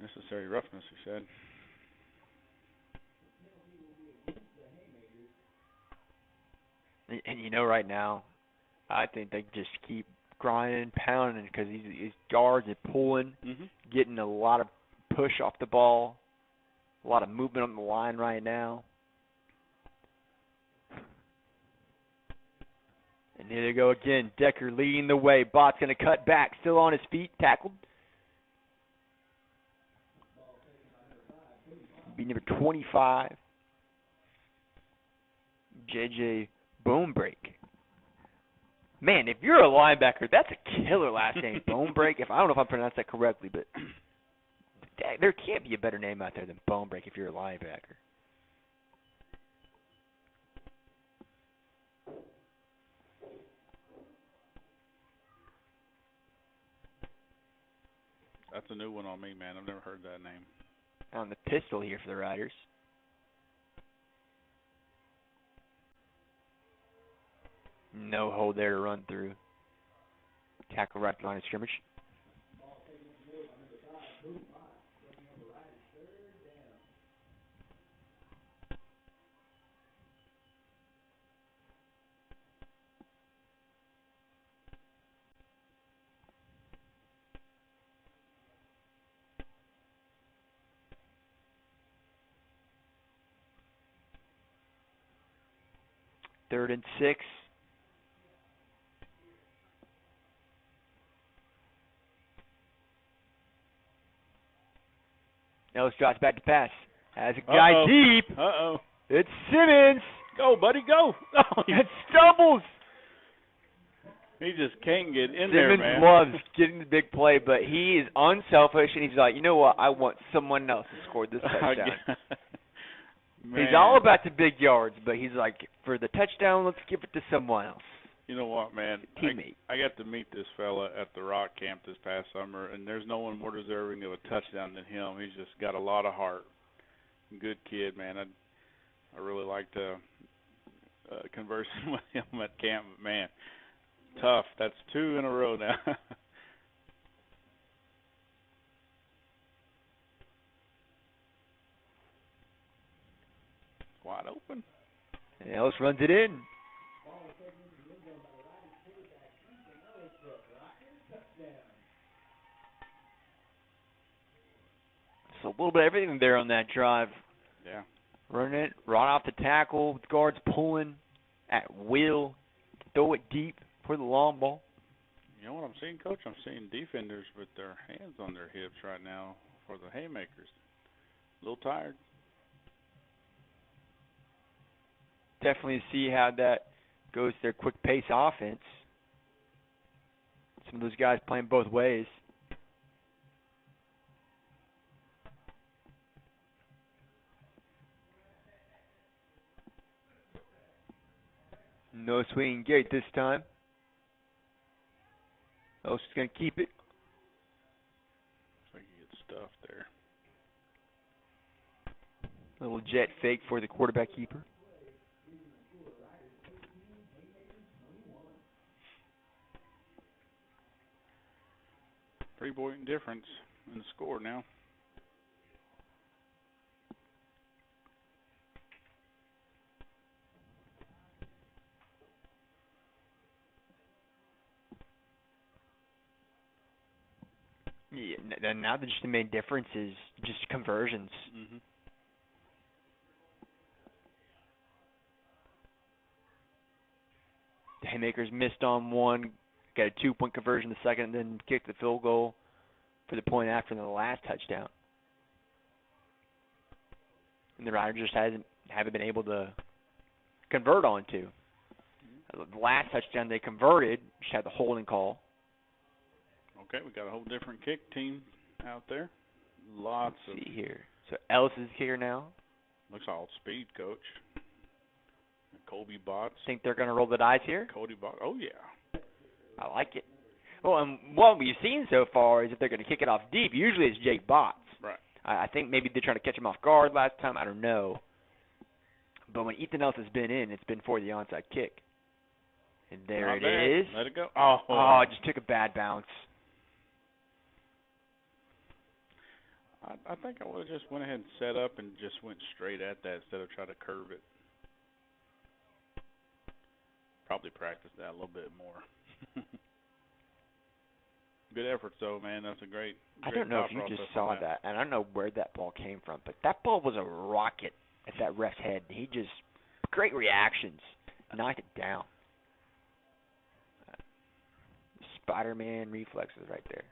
Necessary roughness, he said. And you know, right now, I think they just keep grinding, pounding because these guards are pulling, getting a lot of push off the ball, a lot of movement on the line right now. And here they go again. Decker leading the way. Bott's going to cut back, still on his feet, tackled. Be number 25, J.J. Bonebreak. Man, if you're a linebacker, that's a killer last name, Bonebreak. I don't know if I pronounced that correctly, but there can't be a better name out there than Bonebreak if you're a linebacker. That's a new one on me, man. I've never heard that name. On the pistol here for the Riders. No hold there to run through. Tackle right at the line of scrimmage. Third and 6. Ellis drops back to pass. Has a guy deep. It's Simmons. Go, buddy, go. Oh, it stumbles. He just can't get in Simmons there, man. loves getting the big play, but he is unselfish, and he's like, you know what? I want someone else to score this touchdown. He's all about the big yards, but he's like, for the touchdown, let's give it to someone else. You know what, man? Teammate. I got to meet this fella at the Rock Camp this past summer, and there's no one more deserving of a touchdown than him. He's just got a lot of heart. Good kid, man. I really liked conversing with him at camp, but man, tough. That's 2 in a row now. Wide open. And Ellis runs it in. So a little bit of everything there on that drive. Yeah. Running it, right off the tackle, with guards pulling at will, throw it deep for the long ball. You know what I'm seeing, Coach? I'm seeing defenders with their hands on their hips right now for the Haymakers. A little tired. Definitely see how that goes to their quick pace offense. Some of those guys playing both ways. No swinging gate this time. Ellis is going to keep it. Looks like he gets stuffed there. Little jet fake for the quarterback keeper. Three-point difference in the score now. Yeah, now the main difference is just conversions. Mm-hmm. The Haymakers missed on one, got a 2-point conversion the second, and then kicked the field goal for the point after the last touchdown. And the Riders just haven't been able to convert on to. The last touchdown they converted, just had the holding call. Okay, we got a whole different kick team out there. Lots of. Let's see here. So Ellis is here now. Looks all speed, Coach. Colby Botts. Think they're going to roll the dice here? Cody Botts. Oh, yeah. I like it. Well, and what we've seen so far is if they're going to kick it off deep, usually it's Jake Botts. Right. I think maybe they're trying to catch him off guard last time. I don't know. But when Ethan Ellis has been in, it's been for the onside kick. And there it is. Let it go. Oh, it just took a bad bounce. I think I would have just went ahead and set up and just went straight at that instead of trying to curve it. probably practice that a little bit more. Good efforts, though, man. That's a great I don't know if you just saw that, and I don't know where that ball came from, but that ball was a rocket at that ref's head. He just, great reactions, knocked it down. Spider-Man reflexes right there.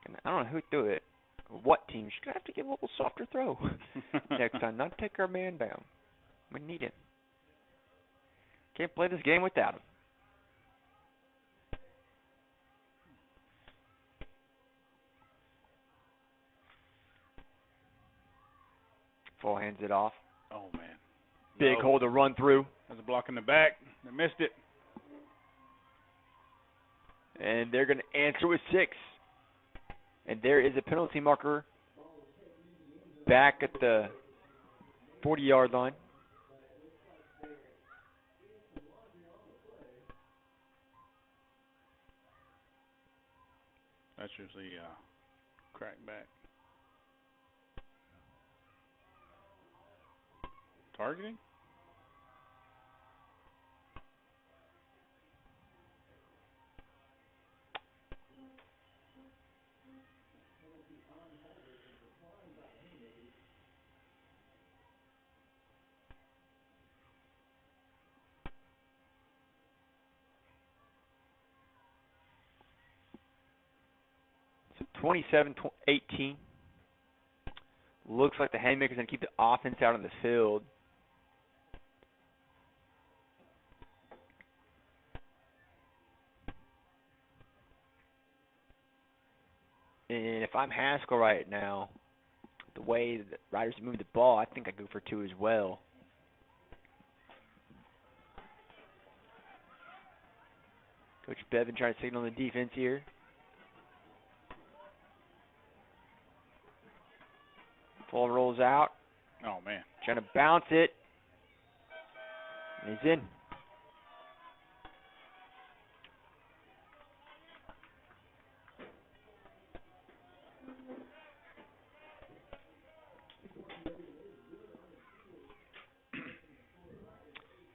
And I don't know who threw it, or what team. She's going to have to give a little softer throw next time, not take our man down. We need him. Can't play this game without him. Full hands it off. Oh, man. Big hole to run through. There's a block in the back. They missed it. And they're going to answer with 6. And there is a penalty marker back at the 40-yard line. That's usually crack back. Targeting? So 27-18. Looks like the Haymakers going to keep the offense out on the field. And if I'm Haskell right now, the way the Riders move the ball, I think I go for 2 as well. Coach Bevan trying to signal the defense here. Ball rolls out. Oh, man. Trying to bounce it. And he's in.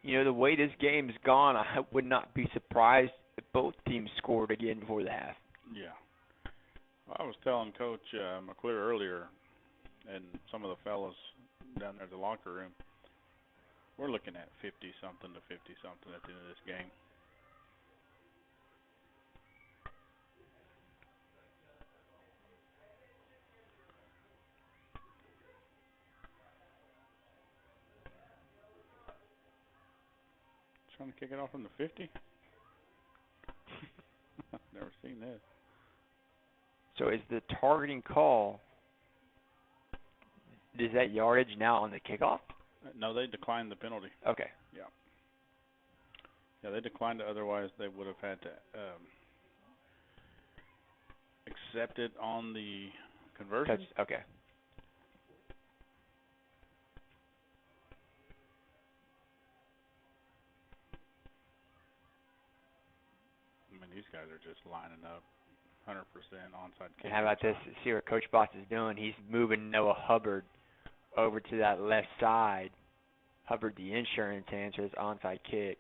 You know, the way this game's gone, I would not be surprised if both teams scored again before the half. Yeah. Well, I was telling Coach McClure earlier, and some of the fellas down there at the locker room, we're looking at 50-something to 50-something at the end of this game. Trying to kick it off from the 50? I've never seen this. So is the targeting call, is that yardage now on the kickoff? No, they declined the penalty. Okay. Yeah. Yeah, they declined it. Otherwise, they would have had to accept it on the conversion. Okay. I mean, these guys are just lining up 100% onside kick. And how about this? See what Coach Boss is doing. He's moving Noah Hubbard over to that left side. Hubbard, the insurance answer, is onside kick.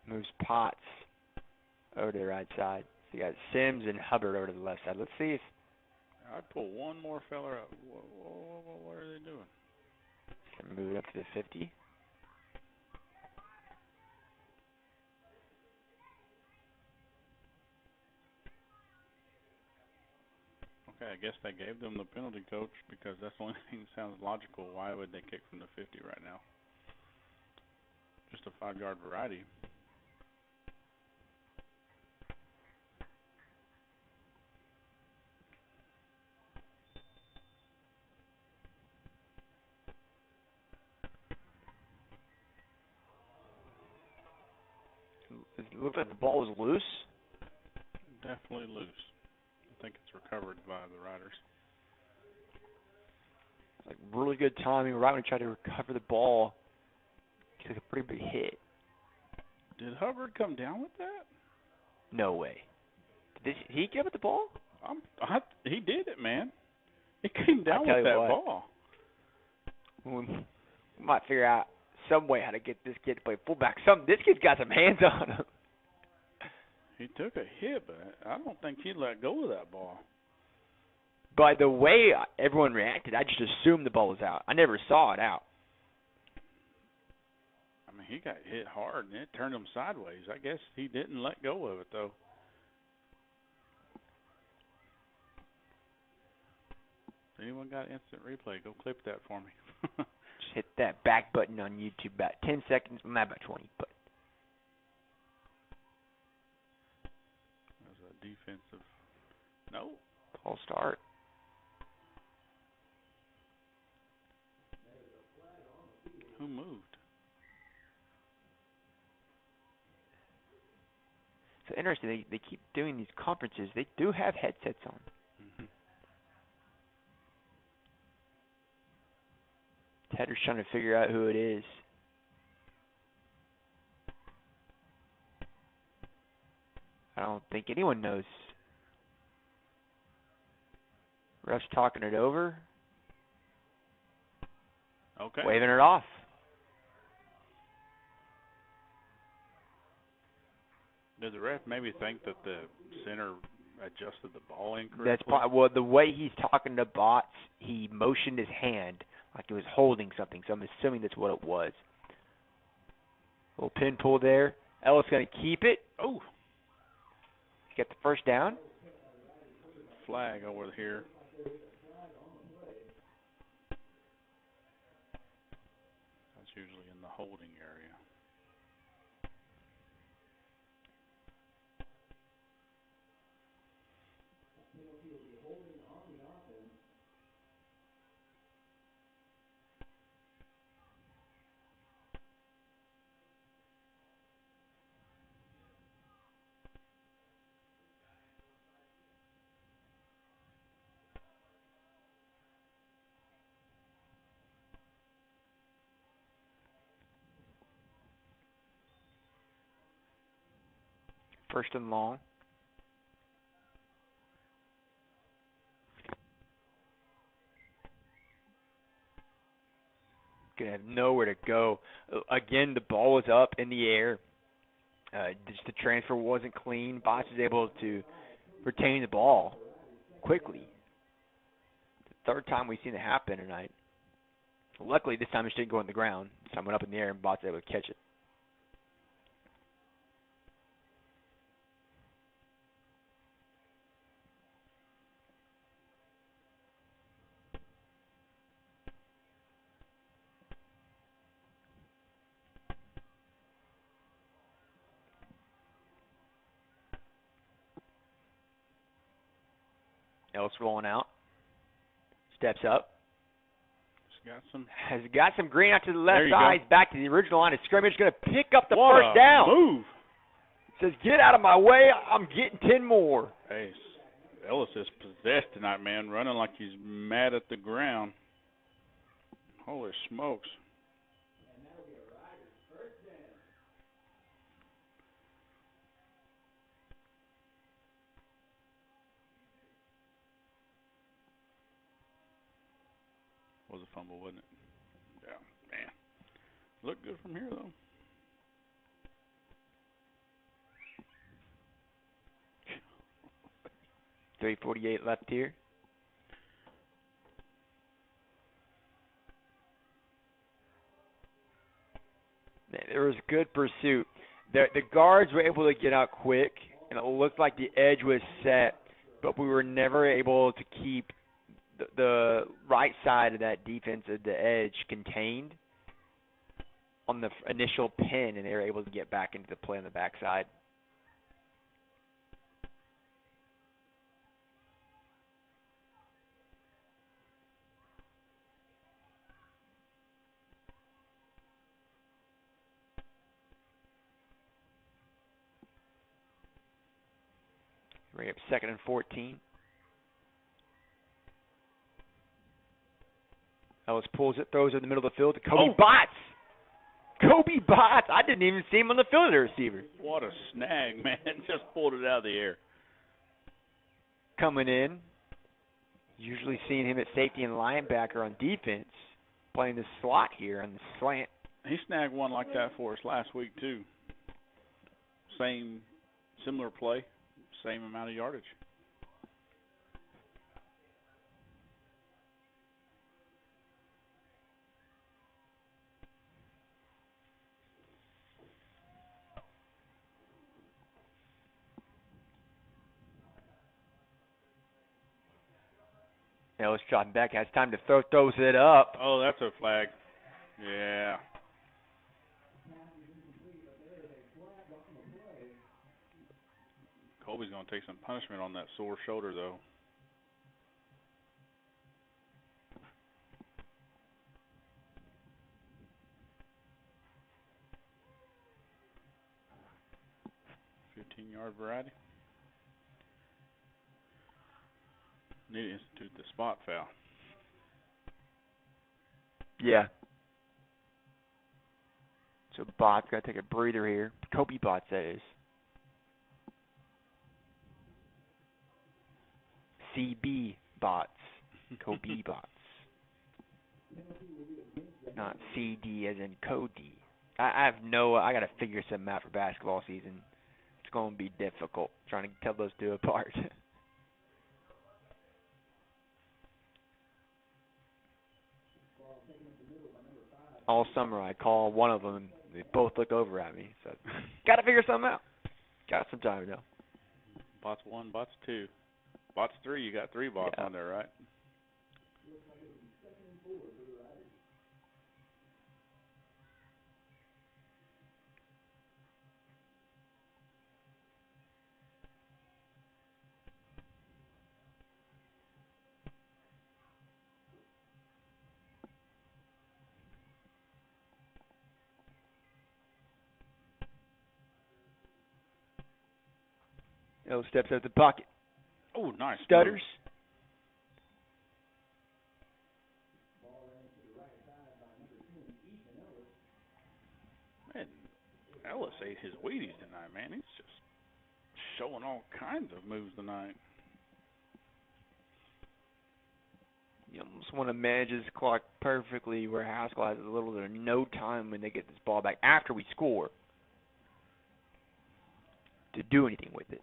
Moves Potts over to the right side. So you got Sims and Hubbard over to the left side. Let's see if I'd pull one more feller up. What are they doing? can move it up to the 50. Okay, I guess they gave them the penalty, Coach, because that's the only thing that sounds logical. Why would they kick from the 50 right now? Just a 5-yard variety. It looked like the ball was loose. Definitely loose. I think it's recovered by the Riders. Like really good timing. Right when he tried to recover the ball, he took a pretty big hit. Did Hubbard come down with that? No way. Did he give it the ball? He did it, man. He came down with that ball. We might figure out some way how to get this kid to play fullback. This kid's got some hands on him. He took a hit, but I don't think he'd let go of that ball. By the way everyone reacted, I just assumed the ball was out. I never saw it out. I mean, he got hit hard, and it turned him sideways. I guess he didn't let go of it, though. Anyone got instant replay? Go clip that for me. Just hit that back button on YouTube. About 10 seconds, not about 20, but. That was a defensive. No. False start. Who moved? So interesting. They keep doing these conferences. They do have headsets on. Mm-hmm. Tedder's trying to figure out who it is. I don't think anyone knows. Ref's talking it over. Okay. Waving it off. Did the ref maybe think that the center adjusted the ball incorrectly? That's well, the way he's talking to Bots, he motioned his hand like he was holding something, so I'm assuming that's what it was. Little pin pull there. Ellis going to keep it. Oh. He got the first down. Flag over here. That's usually in the holding area. First and long. Gonna have nowhere to go. Again, the ball was up in the air. Just the transfer wasn't clean. Bots is able to retain the ball quickly. The third time we've seen it happen tonight. Luckily, this time it didn't go on the ground. This time it went up in the air and Bots was able to catch it. Ellis rolling out. Steps up. Has got some green out to the left side. He's back to the original line of scrimmage. Going to pick up the first down. Move. Says, get out of my way. I'm getting 10 more. Hey, Ellis is possessed tonight, man. Running like he's mad at the ground. Holy smokes. Was a fumble, wasn't it? Yeah, man. Looked good from here, though. .348 left here. There was good pursuit. The guards were able to get out quick, and it looked like the edge was set, but we were never able to keep the right side of that defense of the edge contained on the initial pin, and they were able to get back into the play on the backside. Bring up 2nd and 14. Ellis pulls it, throws it in the middle of the field to Kobe Bots. Kobe Bots. I didn't even see him on the field, the receiver. What a snag, man. Just pulled it out of the air. Coming in. Usually seeing him at safety and linebacker on defense. playing the slot here on the slant. He snagged one like that for us last week too. Similar play, same amount of yardage. Ellis dropping back, has time to throws it up. Oh, that's a flag. Yeah. Colby's going to take some punishment on that sore shoulder, though. $15-yard variety. Need to institute the spot foul. Yeah. So Bot's got to take a breather here. Kobe Bot, that is. CB Bots. Kobe Bots. Not CD as in Cody. I got to figure something out for basketball season. It's going to be difficult trying to tell those two apart. All summer I call one of them and they both look over at me. So got to figure something out. Got some time though. Bots 1, bots 2. Bots 3, you got 3 bots on there, right? Ellis steps out the pocket. Oh, nice. Stutters. Man, Ellis ate his Wheaties tonight, man. He's just showing all kinds of moves tonight. You almost want to manage his clock perfectly where Haskell has a little bit of no time when they get this ball back after we score to do anything with it.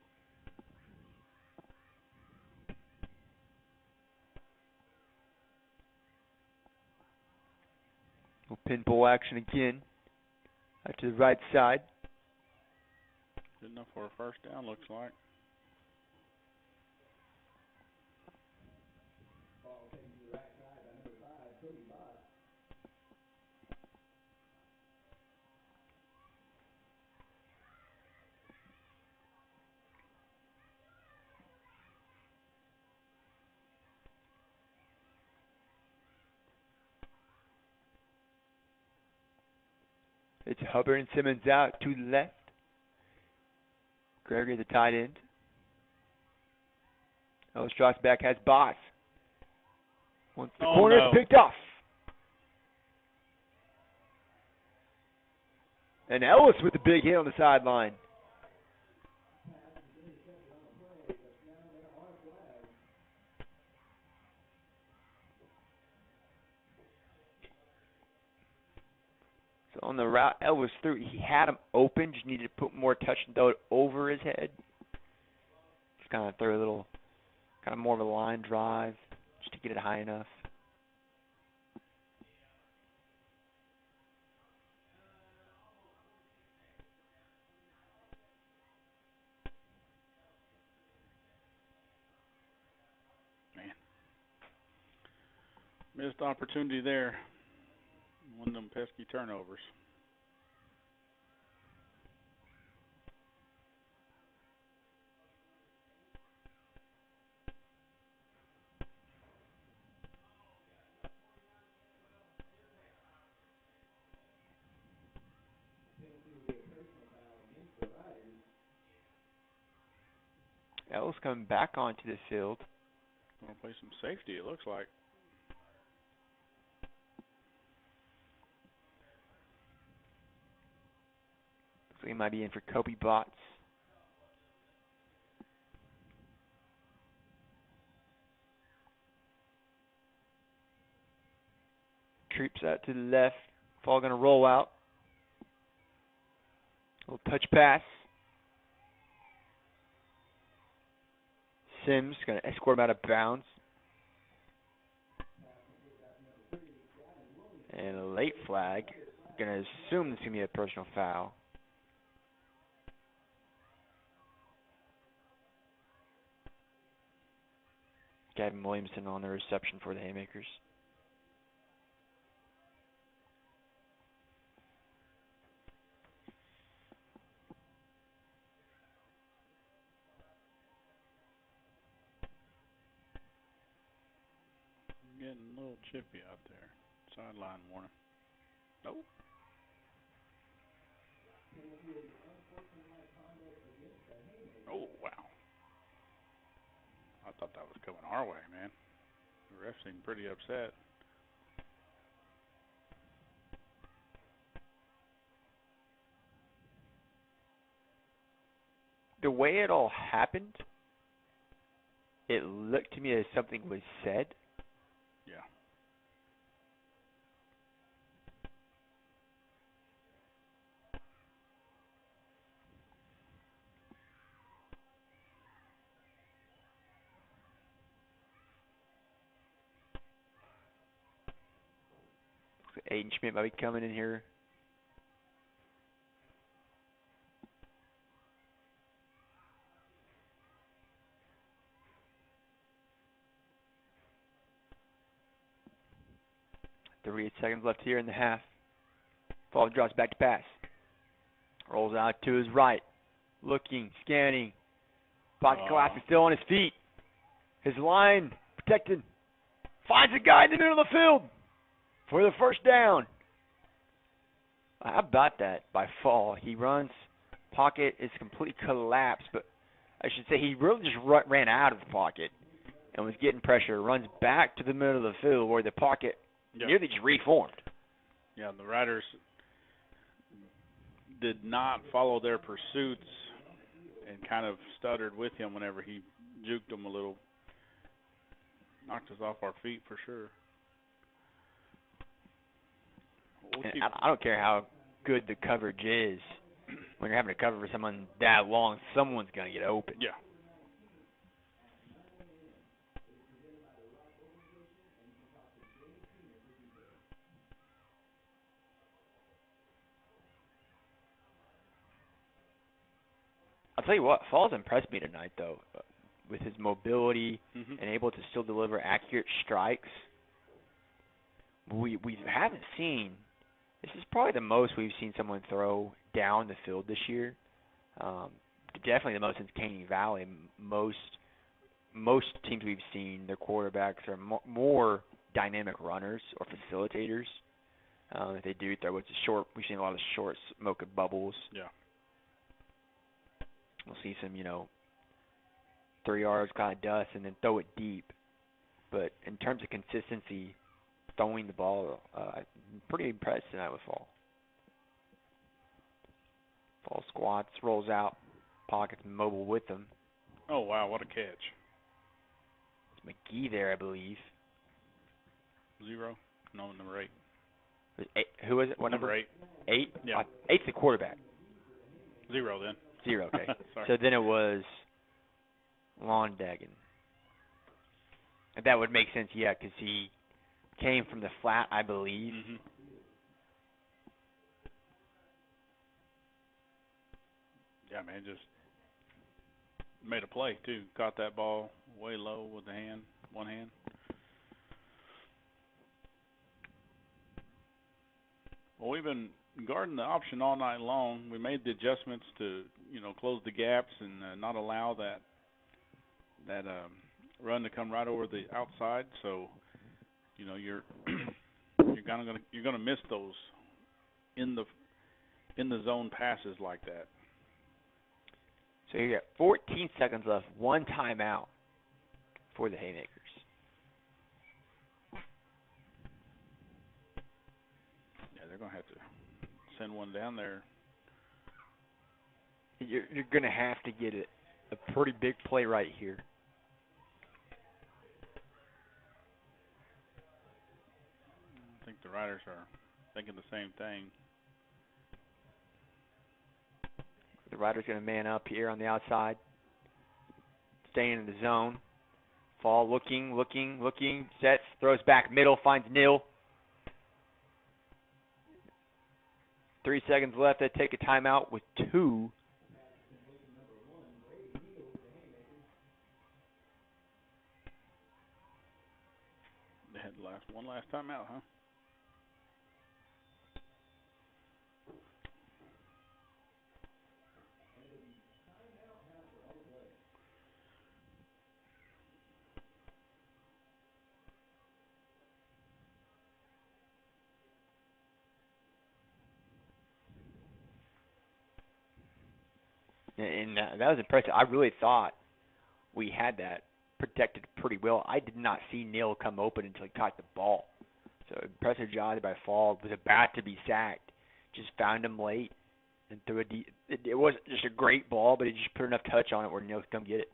Pin pull action again. Out to the right side. Good enough for a first down, looks like. It's Hubbard and Simmons out to the left. Gregory, the tight end. Ellis drops back, has Boss. Once the corner is picked off. And Ellis with the big hit on the sideline. So on the route, Ellis threw. He had him open, just needed to put more touch and throw it over his head. Just kind of throw a little, kind of more of a line drive, just to get it high enough. Man. Missed opportunity there. One of them pesky turnovers. Ellis coming back onto the field. Going to play some safety, it looks like. So he might be in for Kobe Bots. Trips out to the left. Fall going to roll out. Little touch pass. Sims going to escort him out of bounds. And a late flag. Going to assume this is going to be a personal foul. Gavin Williamson on the reception for the Haymakers. Getting a little chippy out there. Sideline warning. Nope. Oh, wow. I thought that was coming our way, man. The ref seemed pretty upset. The way it all happened, it looked to me as something was said. Yeah. Aiden Schmidt might be coming in here. Three seconds left here in the half. Fall drops back to pass. Rolls out to his right. Looking, scanning. Pocket collapse is still on his feet. His line protected. Finds a guy in the middle of the field for the first down. How about that by Fall? He runs. Pocket is completely collapsed, but I should say he really just ran out of the pocket and was getting pressure. Runs back to the middle of the field where the pocket nearly just reformed. Yeah, the Riders did not follow their pursuits and kind of stuttered with him whenever he juked them a little. Knocked us off our feet for sure. I don't care how good the coverage is. When you're having to cover for someone that long, someone's going to get open. Yeah. I'll tell you what, Fall's impressed me tonight, though, with his mobility and able to still deliver accurate strikes. We haven't seen. This is probably the most we've seen someone throw down the field this year. Definitely the most since Caney Valley. Most teams we've seen, their quarterbacks are more dynamic runners or facilitators. If they do throw, it's a short. We've seen a lot of short smoke bubbles. Yeah. We'll see some, 3 yards kind of dust and then throw it deep. But in terms of consistency, throwing the ball, I'm pretty impressed tonight with Fall. Fall squats, rolls out, pockets mobile with them. Oh, wow, what a catch. It's McGee there, I believe. 0? No, number 8. Who was it? What number? 8. 8? Yeah. 8's the quarterback. 0 then. 0, okay. Sorry. So then it was Londagen. And that would make sense, yeah, because he came from the flat, I believe. Yeah, man, just made a play, too. Caught that ball way low with the hand, one hand. Well, we've been guarding the option all night long. We made the adjustments to, close the gaps and not allow that run to come right over the outside. So, you're gonna miss those in the zone passes like that. So you got 14 seconds left, 1 timeout for the Haymakers. Yeah, they're gonna have to send one down there. You're going to have to get a pretty big play right here. I think the the Riders are thinking the same thing. The Riders going to man up here on the outside. Staying in the zone. Fall looking, sets, throws back middle, finds Nil. 3 seconds left. They take a timeout with 2. They had one last timeout, huh? And that was impressive. I really thought we had that protected pretty well. I did not see Neal come open until he caught the ball. So impressive job by Fall. Was about to be sacked. Just found him late and threw a deep. It wasn't just a great ball, but he just put enough touch on it where Neal could come get it.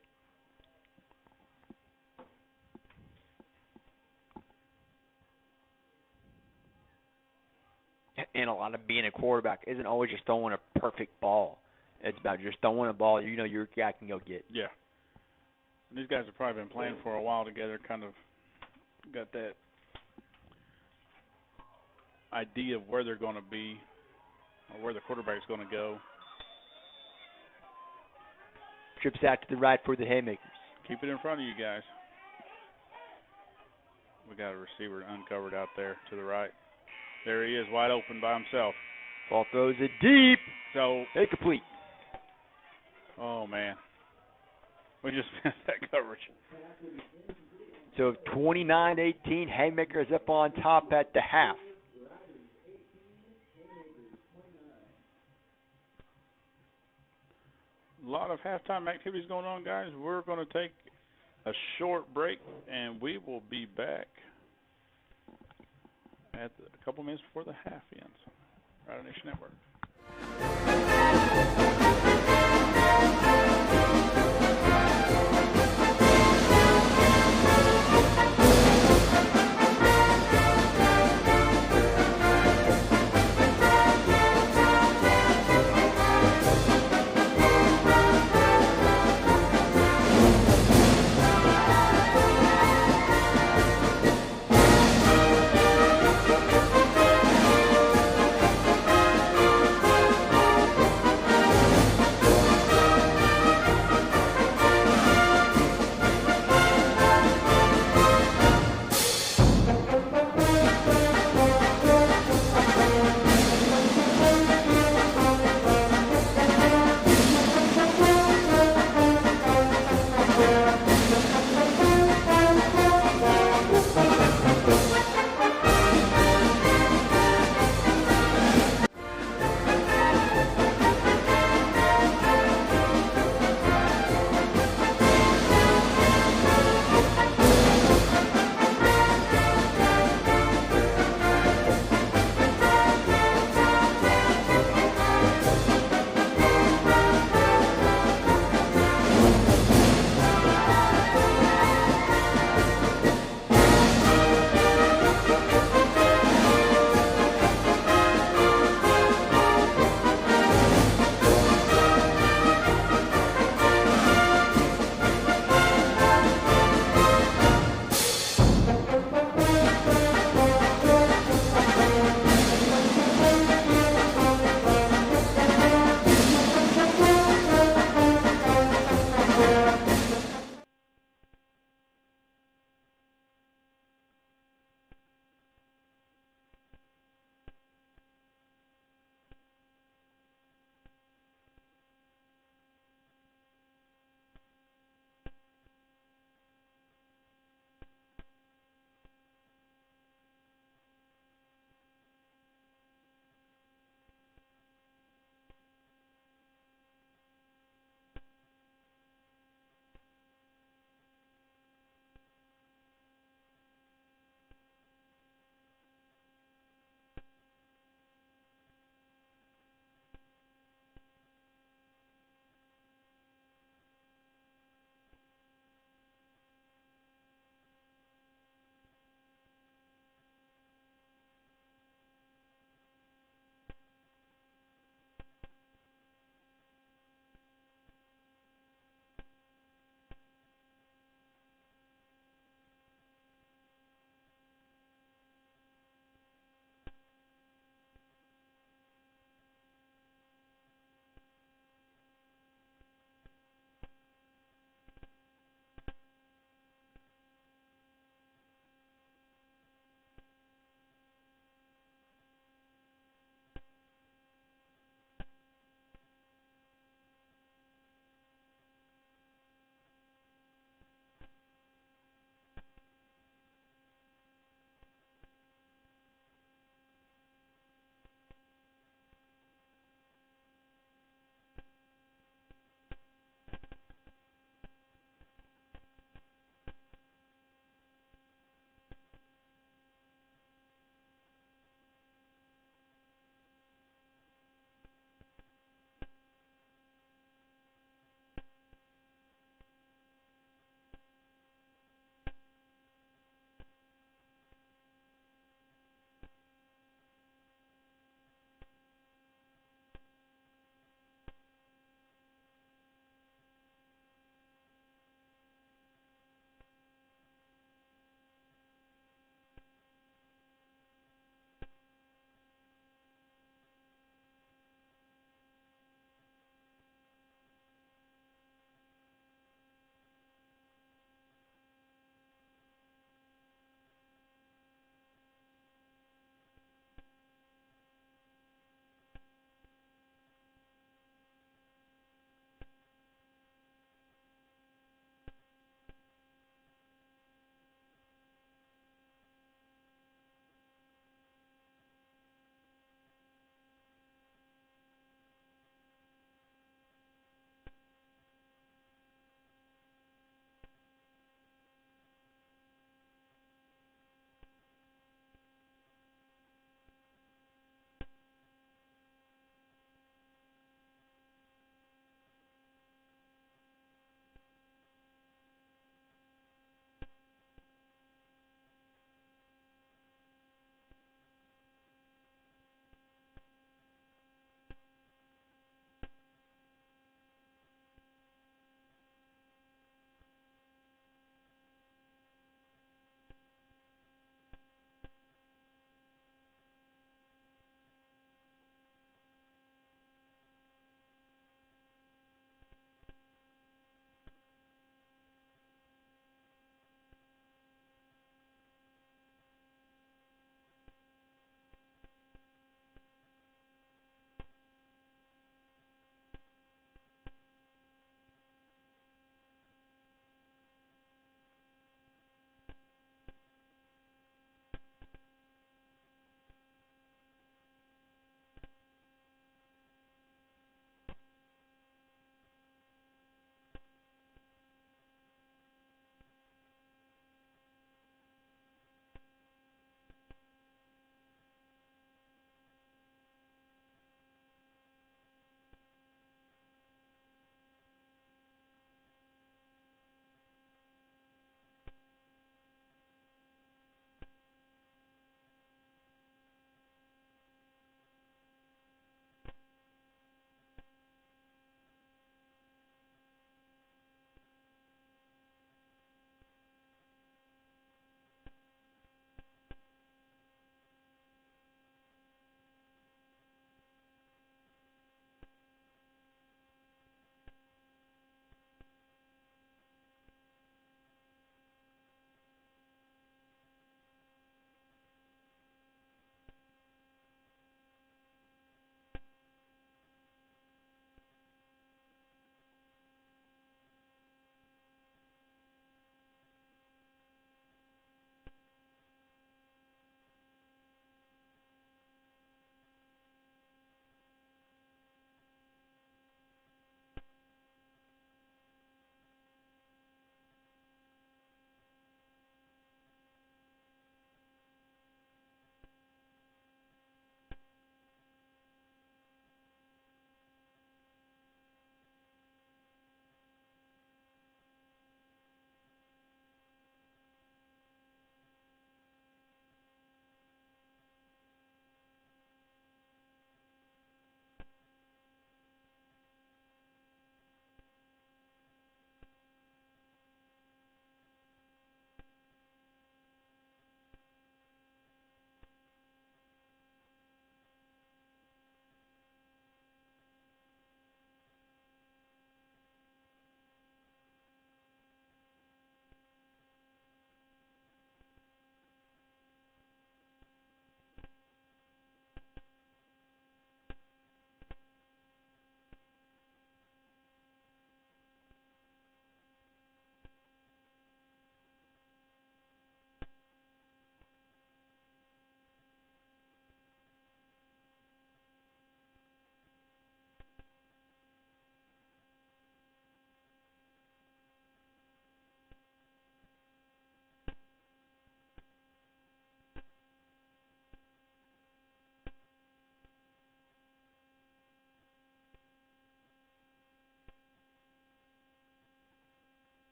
And a lot of being a quarterback isn't always just throwing a perfect ball. It's about just throwing a ball you know your guy can go get. Yeah. And these guys have probably been playing for a while together, kind of got that idea of where they're going to be or where the quarterback's going to go. Trips out to the right for the Haymakers. Keep it in front of you guys. We got a receiver uncovered out there to the right. There he is, wide open by himself. Ball throws it deep. So incomplete. Oh, man. We just missed that coverage. So 29-18, Haymakers up on top at the half. A lot of halftime activities going on, guys. We're going to take a short break, and we will be back at a couple minutes before the half ends. Rider Nation Network.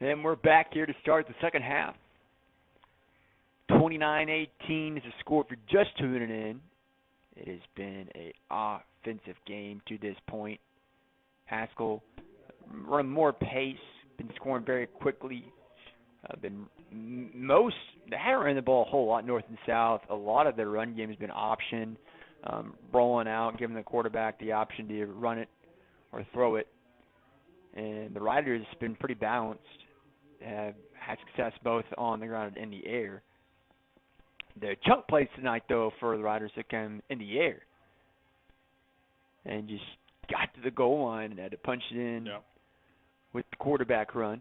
And we're back here to start the second half. 29-18 is the score if you're just tuning in. It has been an offensive game to this point. Haskell running more pace, been scoring very quickly. They haven't run the ball a whole lot north and south. A lot of their run game has been option, rolling out, giving the quarterback the option to run it or throw it. And the Riders have been pretty balanced, have had success both on the ground and in the air. The chunk plays tonight, though, for the Riders that come in the air and just got to the goal line and had to punch it in with the quarterback run.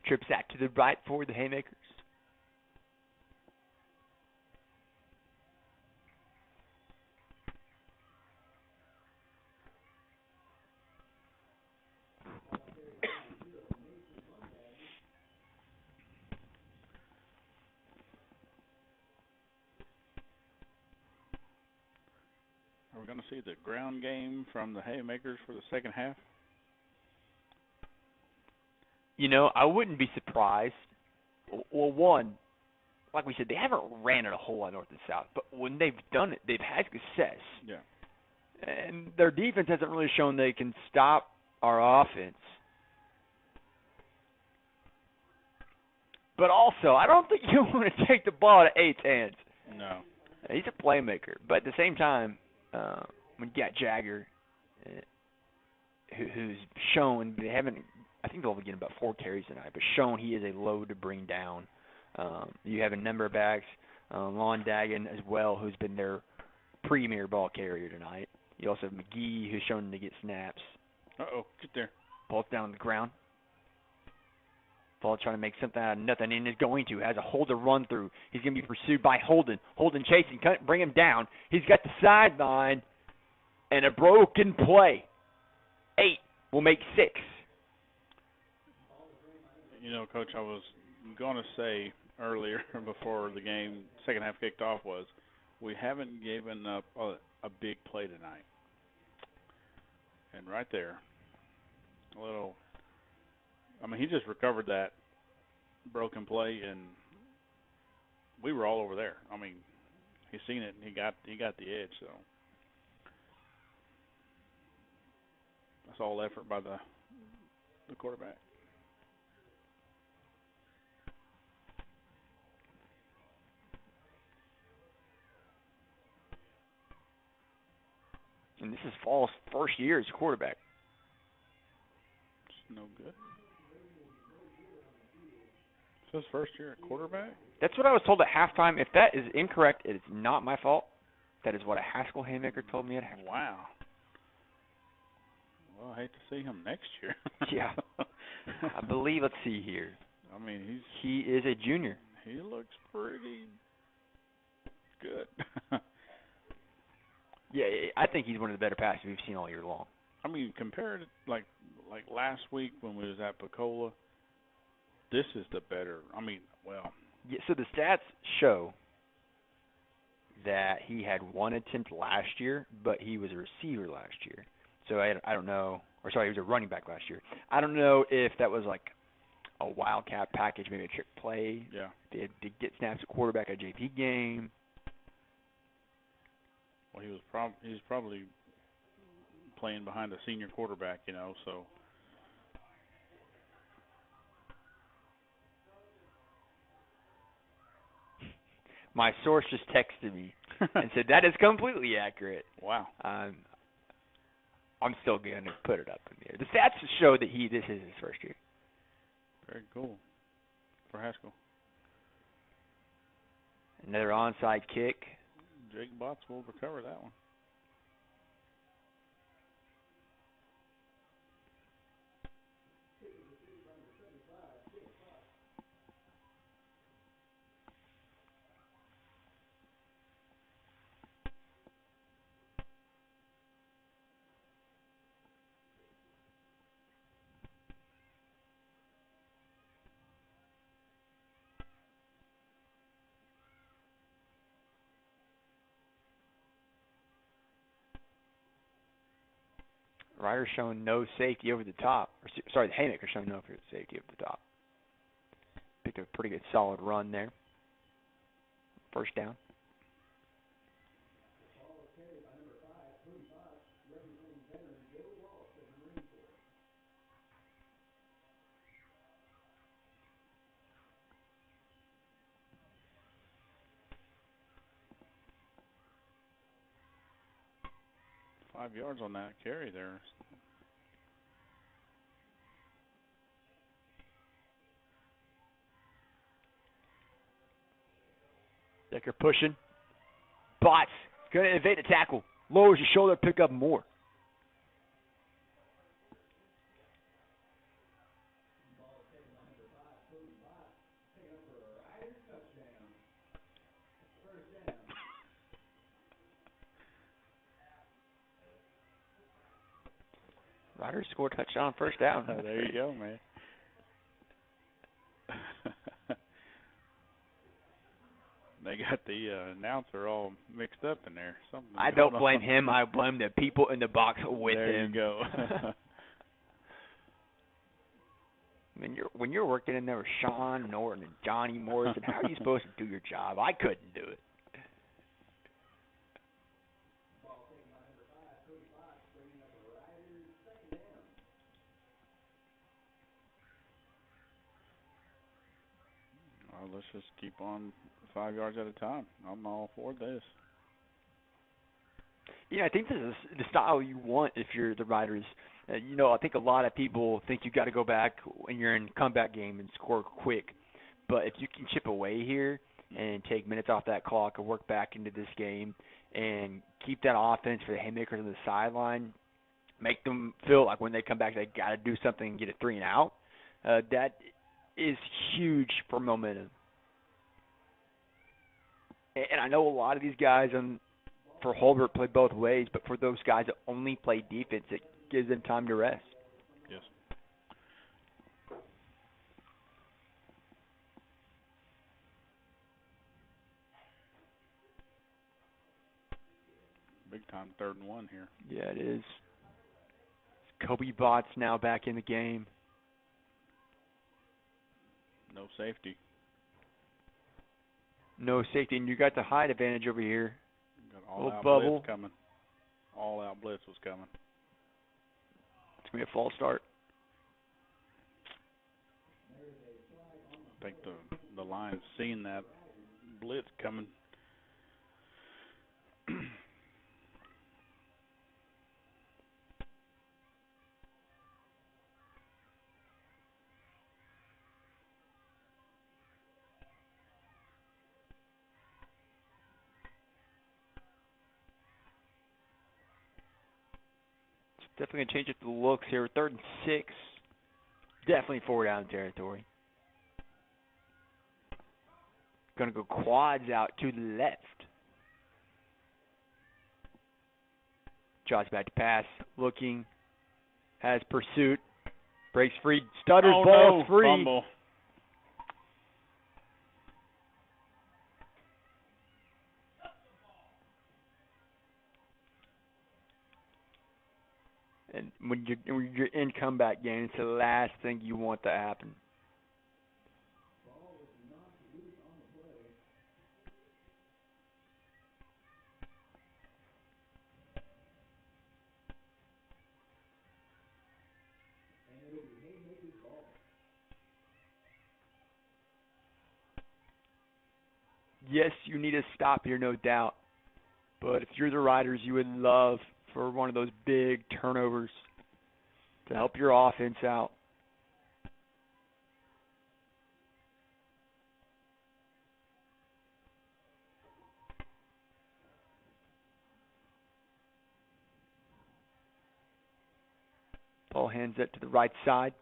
Trips out to the right for the Haymakers. Are we going to see the ground game from the Haymakers for the second half? You know, I wouldn't be surprised. Well, one, like we said, they haven't ran it a whole lot north and south, but when they've done it, they've had success. Yeah. And their defense hasn't really shown they can stop our offense. But also, I don't think you want to take the ball out of 8's hands. No. He's a playmaker, but at the same time, when you got Jagger, who's shown they haven't. I think they'll be getting about 4 carries tonight, but shown he is a load to bring down. You have a number of backs, Lon Dagan as well, who's been their premier ball carrier tonight. You also have McGee, who's shown to get snaps. Uh-oh, get there. Ball's down on the ground. Ball trying to make something out of nothing, and is going to. Has a hole to run through. He's going to be pursued by Holden. Holden chasing, bring him down. He's got the sideline and a broken play. 8 will make 6. You know, Coach, I was going to say earlier before the game, second half kicked off, was we haven't given up a big play tonight. And right there, he just recovered that broken play, and we were all over there. I mean, he seen it, and he got the edge, so that's all effort by the quarterback. And this is Fall's first year as quarterback. It's no good. It's his first year at quarterback? That's what I was told at halftime. If that is incorrect, it is not my fault. That is what a Haskell Haymaker told me at halftime. Wow. Well, I hate to see him next year. Yeah. I believe, let's see here. I mean, he is a junior. He looks pretty good. Yeah, I think he's one of the better passers we've seen all year long. I mean, compared to like last week when we was at Pecola, this is the better. I mean, well. Yeah, so the stats show that he had 1 attempt last year, but he was a receiver last year. So I don't know. Or sorry, he was a running back last year. I don't know if that was like a wildcat package, maybe a trick play. Yeah. They had to get snaps at quarterback at a JP game. Well, he was probably playing behind a senior quarterback, you know, so. My source just texted me and said that is completely accurate. Wow. I'm still going to put it up in there. The stats show that this is his first year. Very cool for Haskell. Another onside kick. Jake Botts will recover that one. Ryder's showing no safety over the top. Sorry, the Haymakers showing no safety over the top. Picked a pretty good solid run there. First down. Five yards on that carry there. Decker pushing. Botts going to evade the tackle. Lowers his shoulder, pick up more. Riders scored a touchdown first down. There you go, man. They got the announcer all mixed up in there. I don't blame him. I blame the people in the box with him. There you go. When you're working in there with Sean Norton and Johnny Morrison, how are you supposed to do your job? I couldn't do it. Well, let's just keep on 5 yards at a time. I'm all for this. Yeah, I think this is the style you want if you're the Riders. I think a lot of people think you got to go back when you're in comeback game and score quick. But if you can chip away here and take minutes off that clock and work back into this game and keep that offense for the Haymakers on the sideline, make them feel like when they come back they got to do something and get a 3 and out, that is huge for momentum. And I know a lot of these guys for Hulbert play both ways, but for those guys that only play defense, it gives them time to rest. Yes. Big time 3rd and 1 here. Yeah, it is. Kobe Botts now back in the game. No safety. No safety, and you got the height advantage over here. Got all-out bubble blitz coming. All-out blitz was coming. It's going to be a false start. I think the line's seen that blitz coming. Definitely going to change it to the looks here. 3rd and 6. Definitely 4 down territory. Going to go quads out to the left. Josh back to pass. Looking. Has pursuit. Breaks free. Stutters. Ball free. Fumble. And when you're in comeback game, it's the last thing you want to happen. Yes, you need a stop here, no doubt. But if you're the Riders, you would love for one of those big turnovers to help your offense out. Paul hands it to the right side.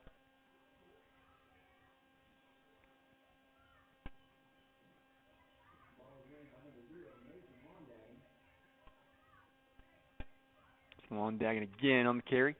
Londagan again on the carry.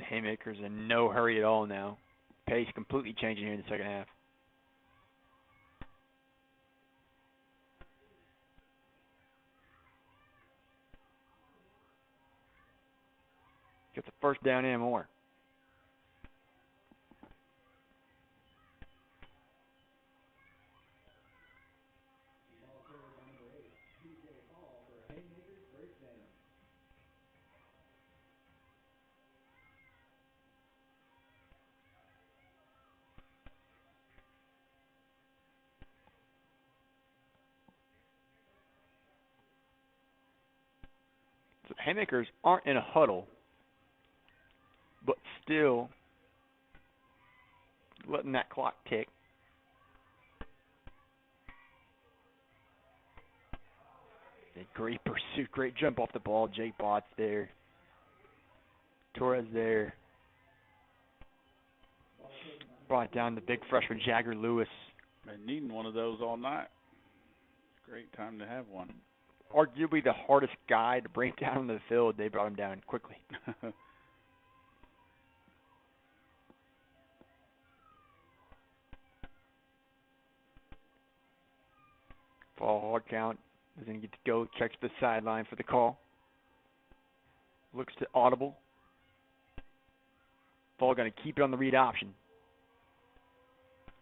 Haymakers in no hurry at all now. Pace completely changing here in the second half. Get the first down and more. So Haymakers aren't in a huddle, but still letting that clock tick. A great pursuit, great jump off the ball. Jake Bott's there. Torres there. Brought down the big freshman Jagger Lewis. Been needing one of those all night. Great time to have one. Arguably the hardest guy to bring down on the field. They brought him down quickly. Fall hard count. Doesn't get to go. Checks the sideline for the call. Looks to audible. Fall going to keep it on the read option.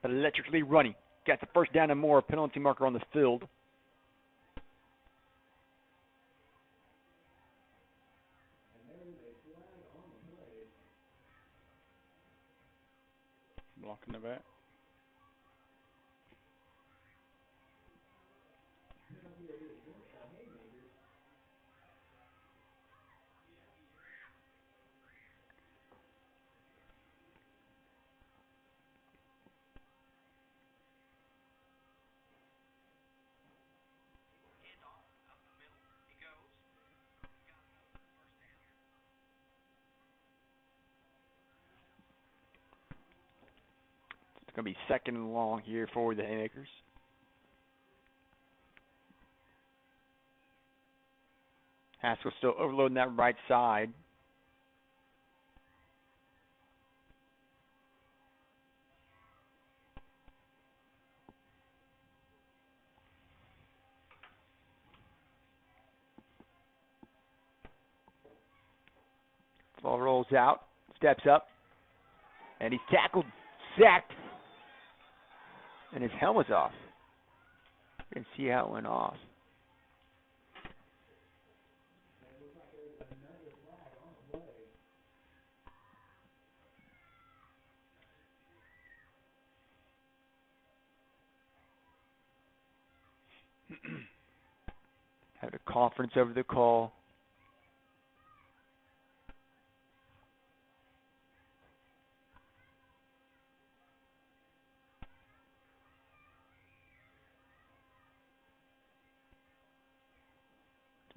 Electrically running. Got the first down and more. Penalty marker on the field. Blocking the back. It's going to be second and long here for the Haymakers. Haskell still overloading that right side. Ball rolls out, steps up, and he's tackled, sacked, and his helmet's off. You can see how it went off. Had a conference over the call.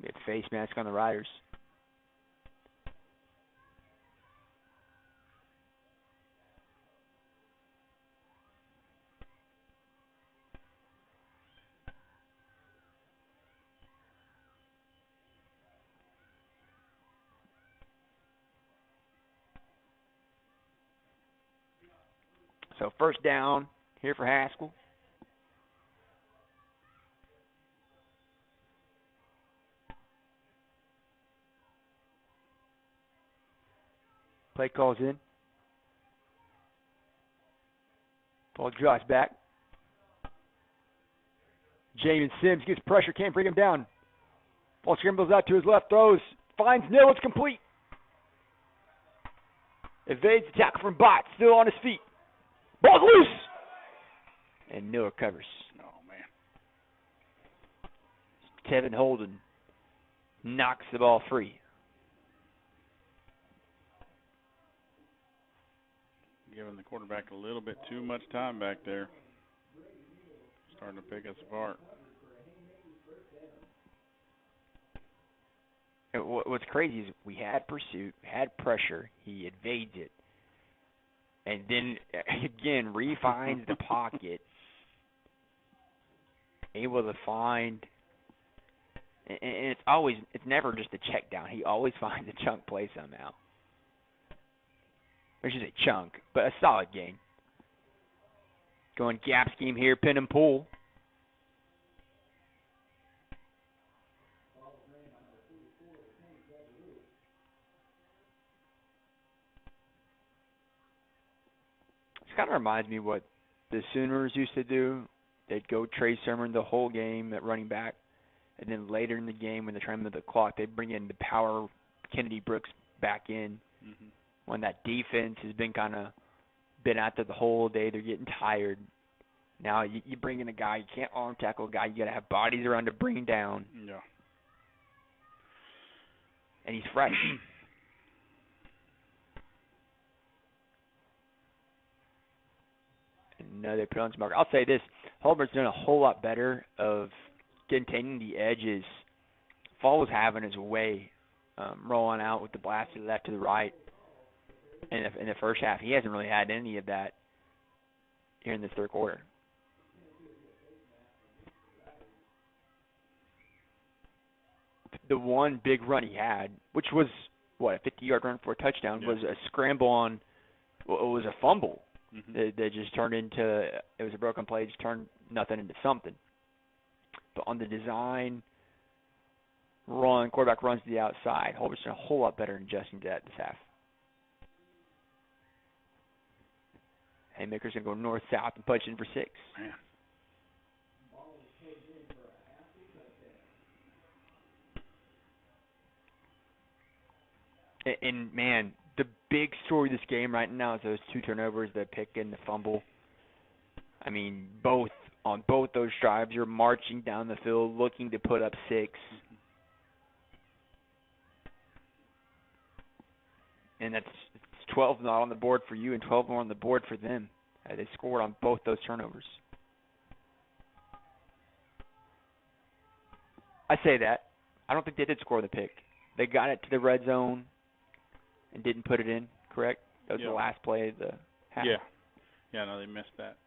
Be a face mask on the Riders. So first down here for Haskell. Play calls in. Ball drives back. Jamin Sims gets pressure, can't bring him down. Ball scrambles out to his left, throws, finds Nil, it's complete. Evades the tackle from Bott, still on his feet. Ball's loose! And Nil recovers. Oh, man. Tevin Holden knocks the ball free. Giving the quarterback a little bit too much time back there. Starting to pick us apart. What's crazy is we had pursuit, had pressure, he evades it, and then again refines the pocket, able to find, and it's never just a check down. He always finds a chunk play somehow. I should say chunk, but a solid gain. Going gap scheme here, pin and pull. This kind of reminds me of what the Sooners used to do. They'd go Trey Sermon the whole game at running back, and then later in the game when they're trying to move the clock, they'd bring in the power Kennedy Brooks back in. Mm-hmm. When that defense has been out there the whole day, they're getting tired. Now you bring in a guy, you can't arm tackle a guy, you got to have bodies around to bring down. Yeah. And he's fresh. Another put on some mark. I'll say this, Hulbert's done a whole lot better of containing the edges. Fall was having his way, rolling out with the blast to the left to the right. In the first half, he hasn't really had any of that here in this third quarter. The one big run he had, which was, a 50-yard run for a touchdown, was a scramble on, it was a fumble. Mm-hmm. That just turned into, it was a broken play, just turned nothing into something. But on the design run, quarterback runs to the outside, Hulbert's done a whole lot better in adjusting to that this half. Haymakers going to go north-south and punch in for 6. Man. And, man, the big story of this game right now is those 2 turnovers, the pick and the fumble. I mean, on both those drives, you're marching down the field looking to put up 6. And that's 12 not on the board for you and 12 more on the board for them. They scored on both those turnovers. I say that. I don't think they did score the pick. They got it to the red zone and didn't put it in, correct? That was the last play of the half. Yeah. Yeah, no, they missed that.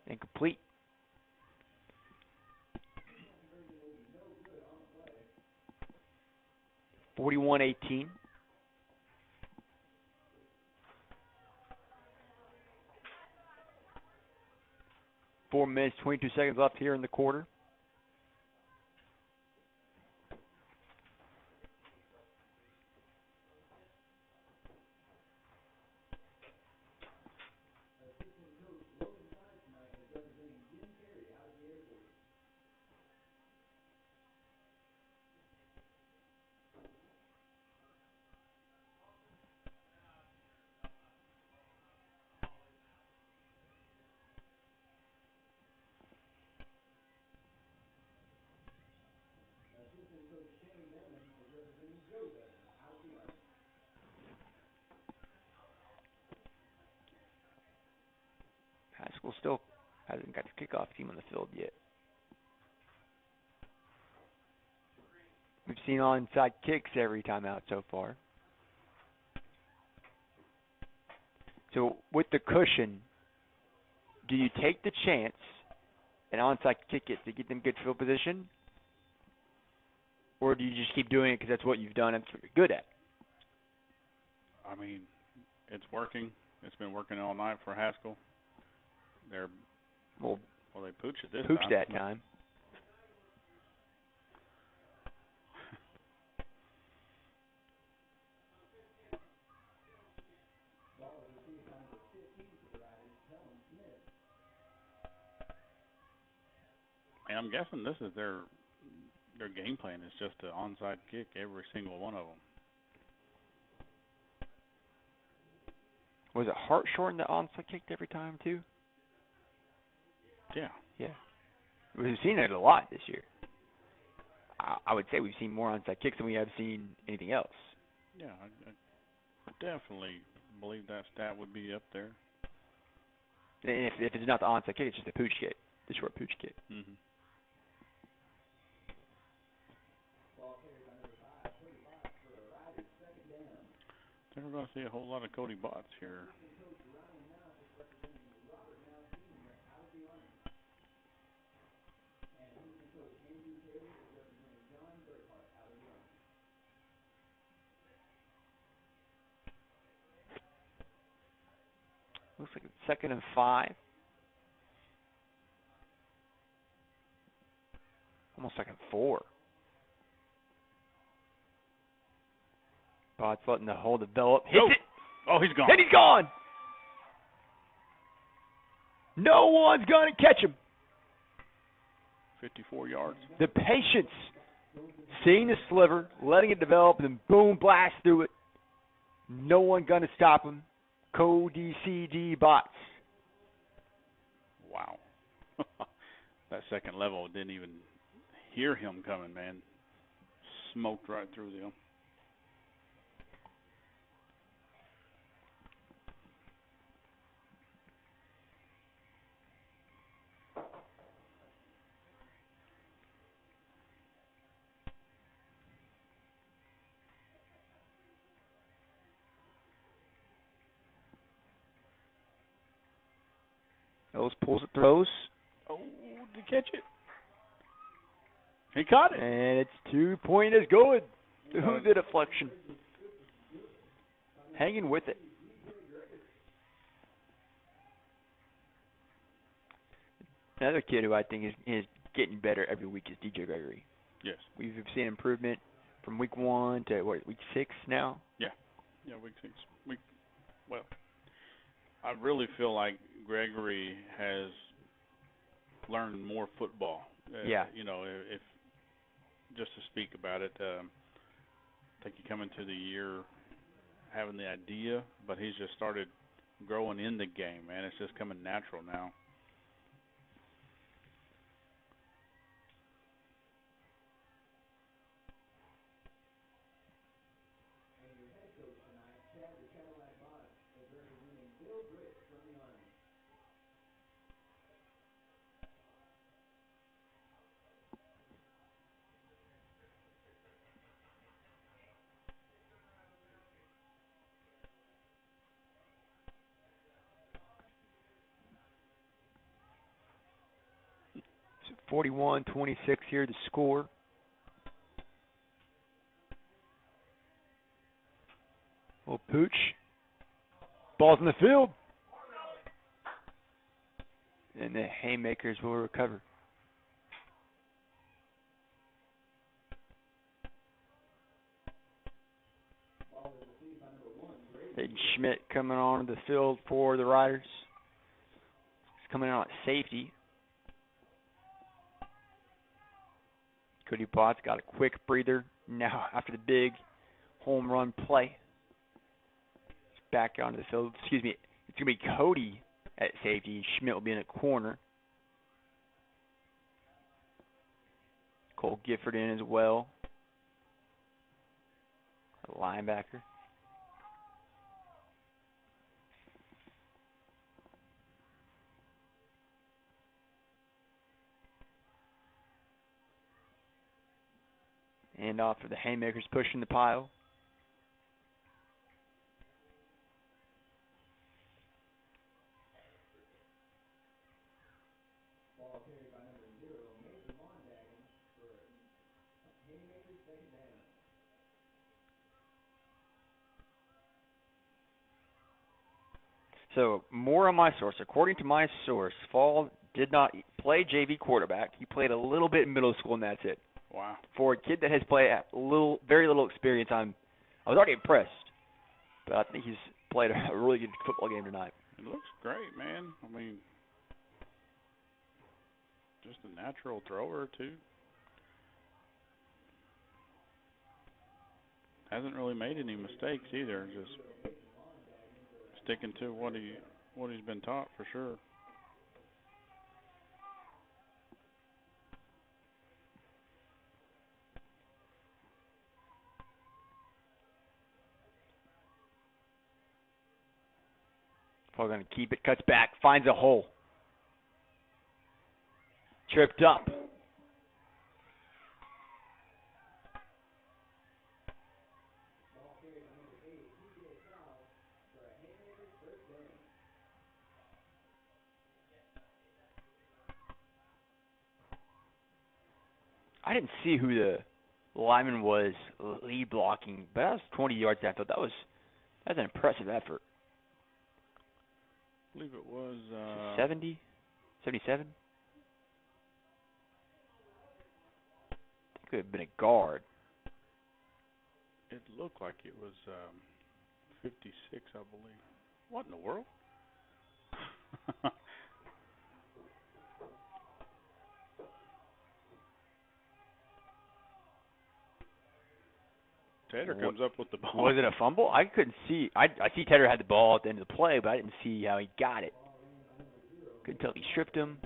Incomplete. (41-18). 4 minutes, 22 seconds left here in the quarter. Haskell still hasn't got the kickoff team on the field yet. We've seen onside kicks every time out so far. So with the cushion, do you take the chance and onside kick it to get them good field position? Or do you just keep doing it because that's what you've done and that's what you're good at? I mean, it's working. It's been working all night for Haskell. They pooched it this time. Pooched that time. And I'm guessing this is their game plan is just an onside kick every single one of them. Was it Hartshorn that onside kicked every time too? Yeah. Yeah. We've seen it a lot this year. I would say we've seen more onside kicks than we have seen anything else. Yeah, I definitely believe that stat would be up there. And if it's not the onside kick, it's just a pooch kick, the short pooch kick. Mm-hmm. I think we're going to see a whole lot of Cody Botts here. Looks like it's 2nd and 5. Almost 2nd and 4. Potts letting the hole develop. Hits it. Oh, he's gone. And he's gone. No one's going to catch him. 54 yards. The patience. Seeing the sliver, letting it develop, and then boom, blast through it. No one going to stop him. Cody C.G. Botts. Wow. That second level didn't even hear him coming, man. Smoked right through them. Ellis pulls it, throws. Oh, did he catch it? He caught it. And it's 2-point is good. Who the deflection? Hanging with it. Another kid who I think is getting better every week is DJ Gregory. Yes. We've seen improvement from week 1 to week 6 now. Yeah, week 6. Well, I really feel like Gregory has learned more football. Yeah. You know, if just to speak about it, I think he come into the year having the idea, but he's just started growing in the game, man. It's just coming natural now. So 41-26 here to score. Well, Pooch. Ball's in the field. And the Haymakers will recover. Aiden Schmidt coming on the field for the Riders. He's coming out at safety. Cody Potts got a quick breather now after the big home run play. He's back onto the field. Excuse me. It's going to be Cody at safety. Schmidt will be in the corner. Cole Gifford in as well. A linebacker. And off for the Haymakers, pushing the pile. So, more on my source. According to my source, Fall did not play JV quarterback. He played a little bit in middle school, and that's it. Wow. For a kid that has played very little experience, I was already impressed. But I think he's played a really good football game tonight. It looks great, man. I mean, just a natural thrower, too. Hasn't really made any mistakes either. Just sticking to what he's been taught for sure. Probably going to keep it. Cuts back. Finds a hole. Tripped up. I didn't see who the lineman was lead blocking, but that was 20 yards downfield. That's an impressive effort. believe it was 70? 77? Could have been a guard. it looked like it was 56, I believe. What in the world? Tater comes up with the ball. Was it a fumble? I couldn't see. I see Tater had the ball at the end of the play, but I didn't see how he got it. Couldn't tell if he stripped him.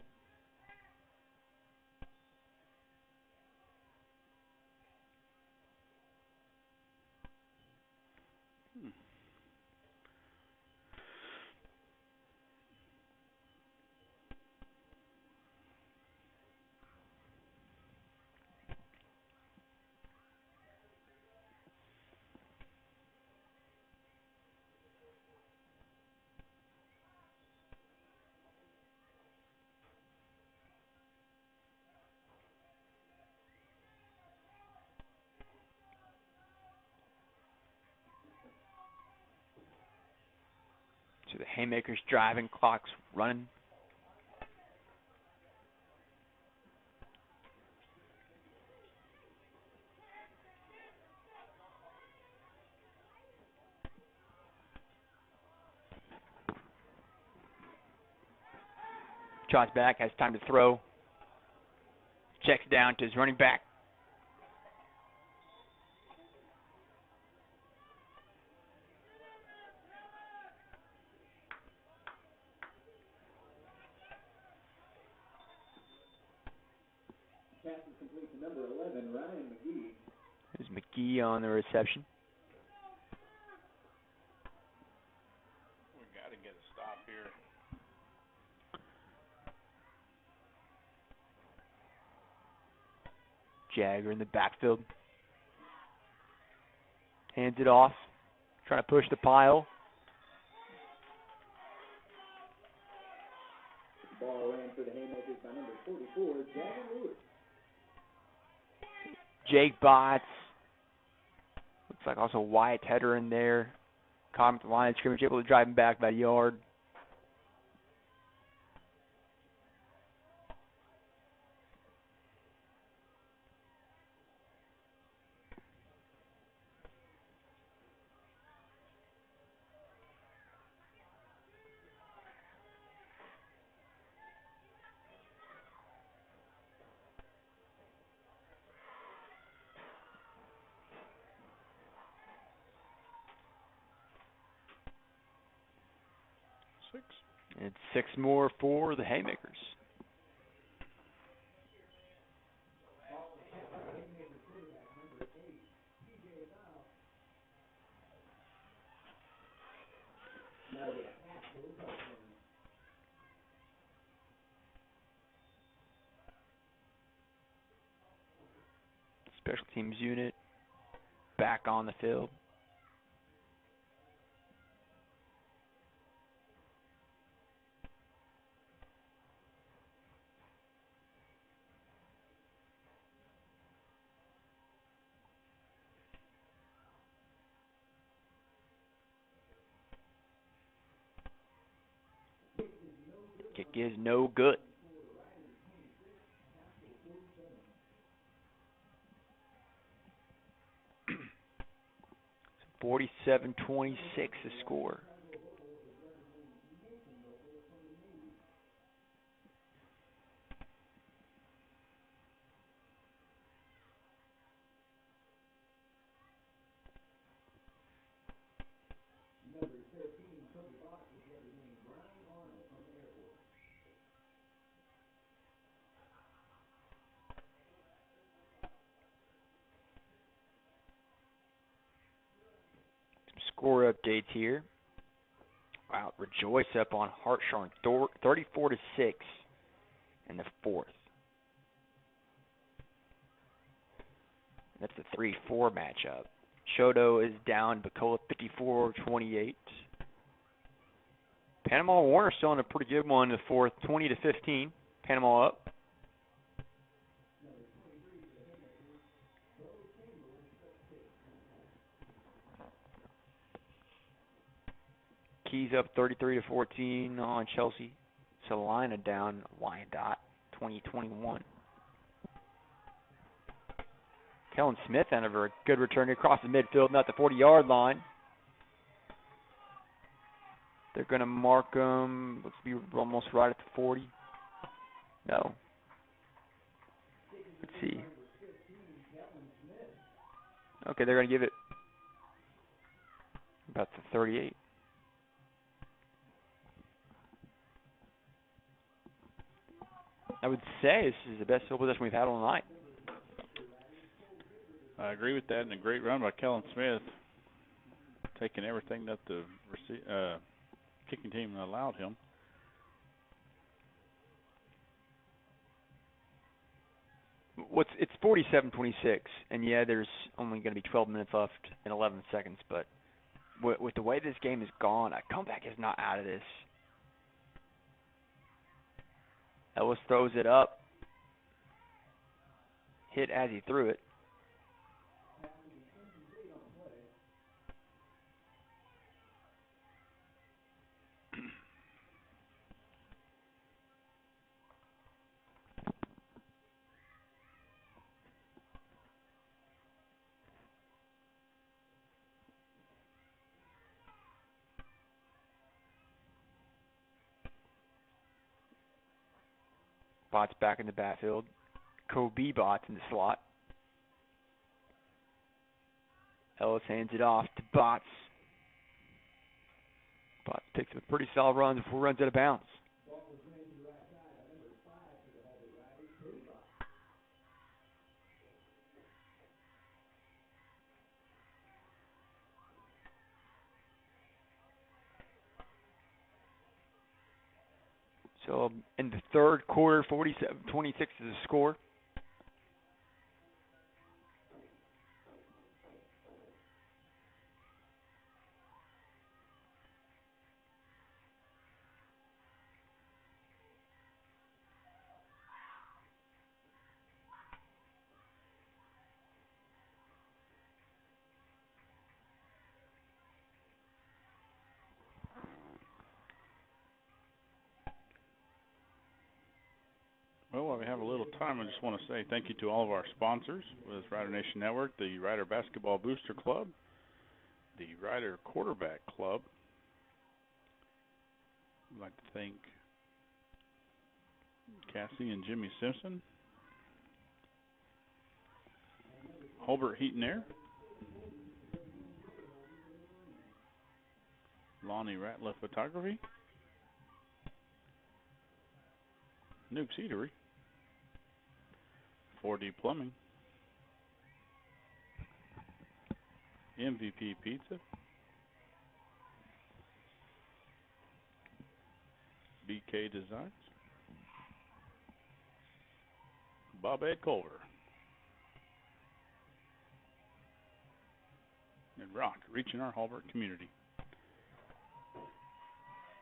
So the Haymakers driving, clock's running. Trots back, has time to throw. Checks down to his running back. Pass is complete to number 11, Ryan McGee. There's McGee on the reception. We got to get a stop here. Jagger in the backfield. Hands it off. Trying to push the pile. Ball ran for the Haymakers by number 44, Gavin Lewis. Jake Botts. Looks like also Wyatt Tedder in there. Caught him at the line of scrimmage, able to drive him back about a yard. It's 6 more for the Haymakers. Special teams unit back on the field. Kick is no good. 47-26 the score. Score updates here. Wow, Rejoice up on Hartshorn 34-6 in the fourth. That's the 3-4 matchup. Choteau is down Bacola 54-28. Panama Warner still in a pretty good one in the fourth, 20-15. Panama up. Keys up 33-14 on Chelsea. Salina down Wyandotte 20-21. Kellen Smith and a good return across the midfield, not the 40-yard line. They're going to mark him, looks to be almost right at the 40. No. Let's see. Okay, they're going to give it about the 38. I would say this is the best field position we've had all night. I agree with that, and a great run by Kellen Smith, taking everything that the kicking team allowed him. It's 47-26, and yeah, there's only going to be 12 minutes left and 11 seconds, but with the way this game has gone, a comeback is not out of this. Ellis throws it up. Hit as he threw it. Bott's back in the backfield. Kobe Bott's in the slot. Ellis hands it off to Botts. Botts picks up a pretty solid run before he runs out of bounds. So in the third quarter, 47-26 is the score. Well, while we have a little time, I just want to say thank you to all of our sponsors with Rider Nation Network, the Rider Basketball Booster Club, the Rider Quarterback Club. I'd like to thank Cassie and Jimmy Simpson, Hulbert Heat and Air, Lonnie Ratliff Photography, Nuke's Eatery, 4D Plumbing, MVP Pizza, BK Designs, Bob Ed Culver, and Rock, reaching our Hulbert community.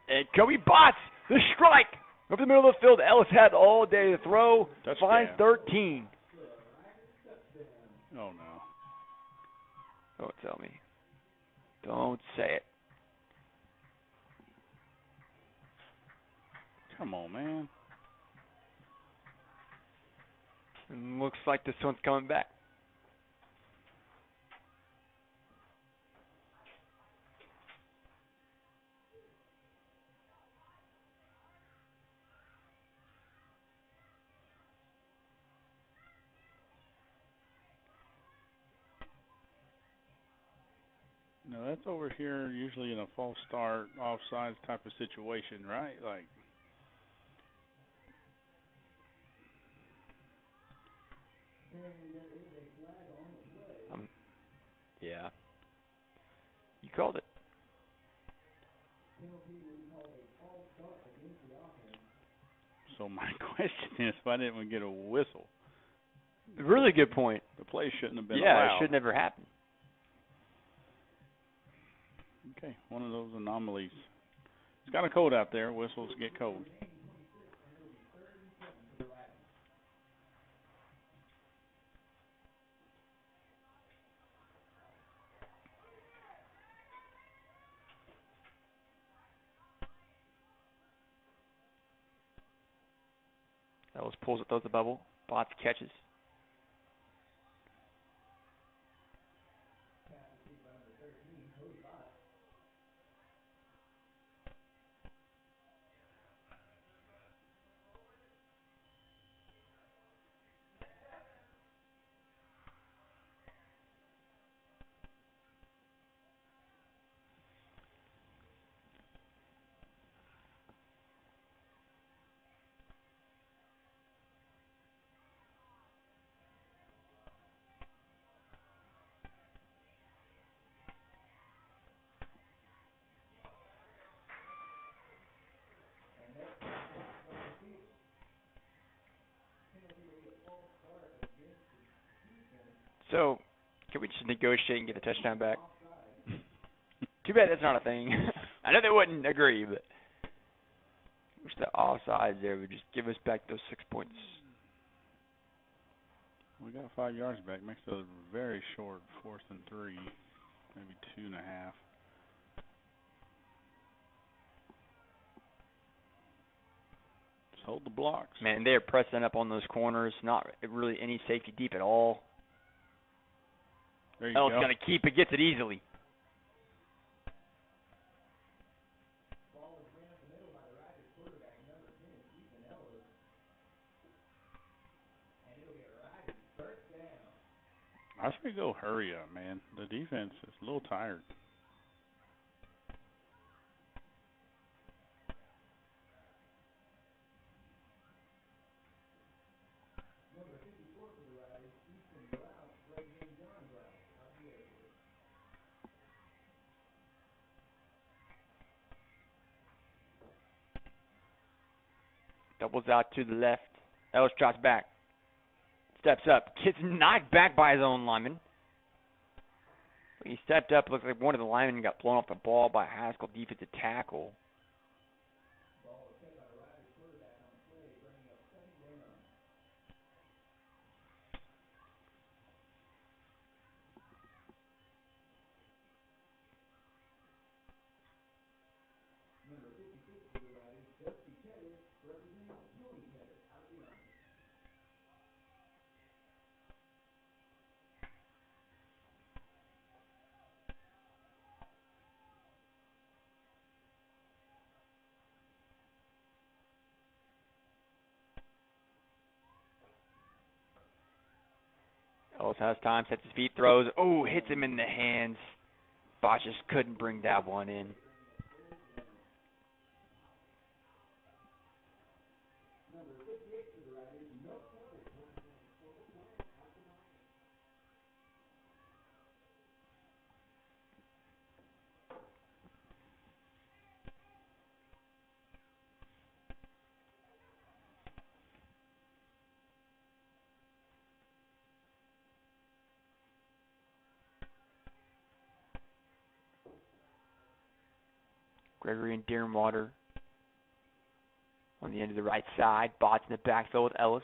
And Kobe Botts, the strike! Over the middle of the field, Ellis had all day to throw. Touchdown. Finds 13. Oh, no. Don't tell me. Don't say it. Come on, man. And looks like this one's coming back. No, that's over here usually in a false start, offsides type of situation, right? Like, Yeah. You called it. so my question is, why didn't we get a whistle? Really good point. The play shouldn't have been Yeah, allowed. it should never happen. Okay, one of those anomalies. It's kind of cold out there. Whistles get cold. Ellis pulls it, throws the bubble. Bots catches. So, can we just negotiate and get the touchdown back? Too bad that's not a thing. I know they wouldn't agree, but wish the offsides there would just give us back those 6 points. We got 5 yards back. Makes it a very short 4th and 3, maybe 2.5. Just hold the blocks. Man, they are pressing up on those corners. Not really any safety deep at all. There you Ellis go. going to keep it, gets it easily. I say go hurry up, man. The defense is a little tired. Doubles out to the left. Ellis drops back. Steps up. Gets knocked back by his own lineman. He stepped up. Looks like one of the linemen got blown off the ball by Haskell, defensive tackle. Ellis has time, sets his feet, throws. Oh, hits him in the hands. Bosch just couldn't bring that one in. Gregory and Dearwater on the end of the right side. Bots in the backfield with Ellis.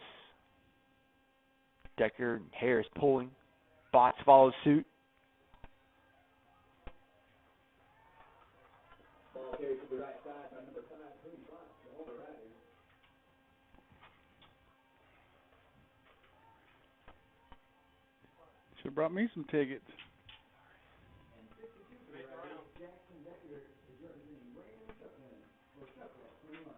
Decker and Harris pulling. Bots follows suit. Ball carried to the right side by number 5, Cody Fox, the Homer Riders. Should have brought me some tickets. And 52 for the Riders, Jackson Decker is representing Brandon Shuckman for Shuckman 21.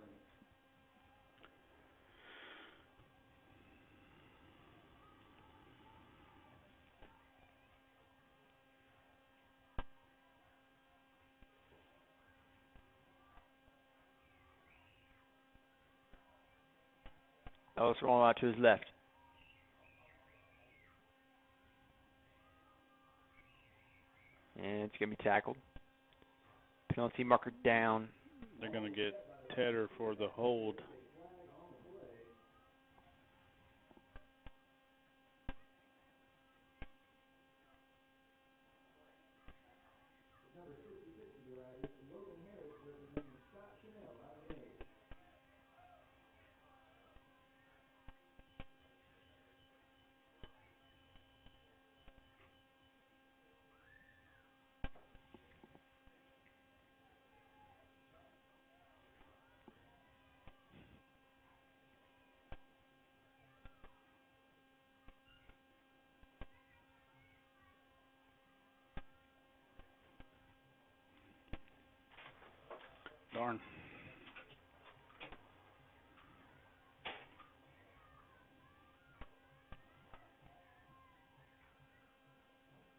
Ellis rolling out to his left. And it's going to be tackled. Penalty marker down. They're going to get Tedder for the hold. Darn.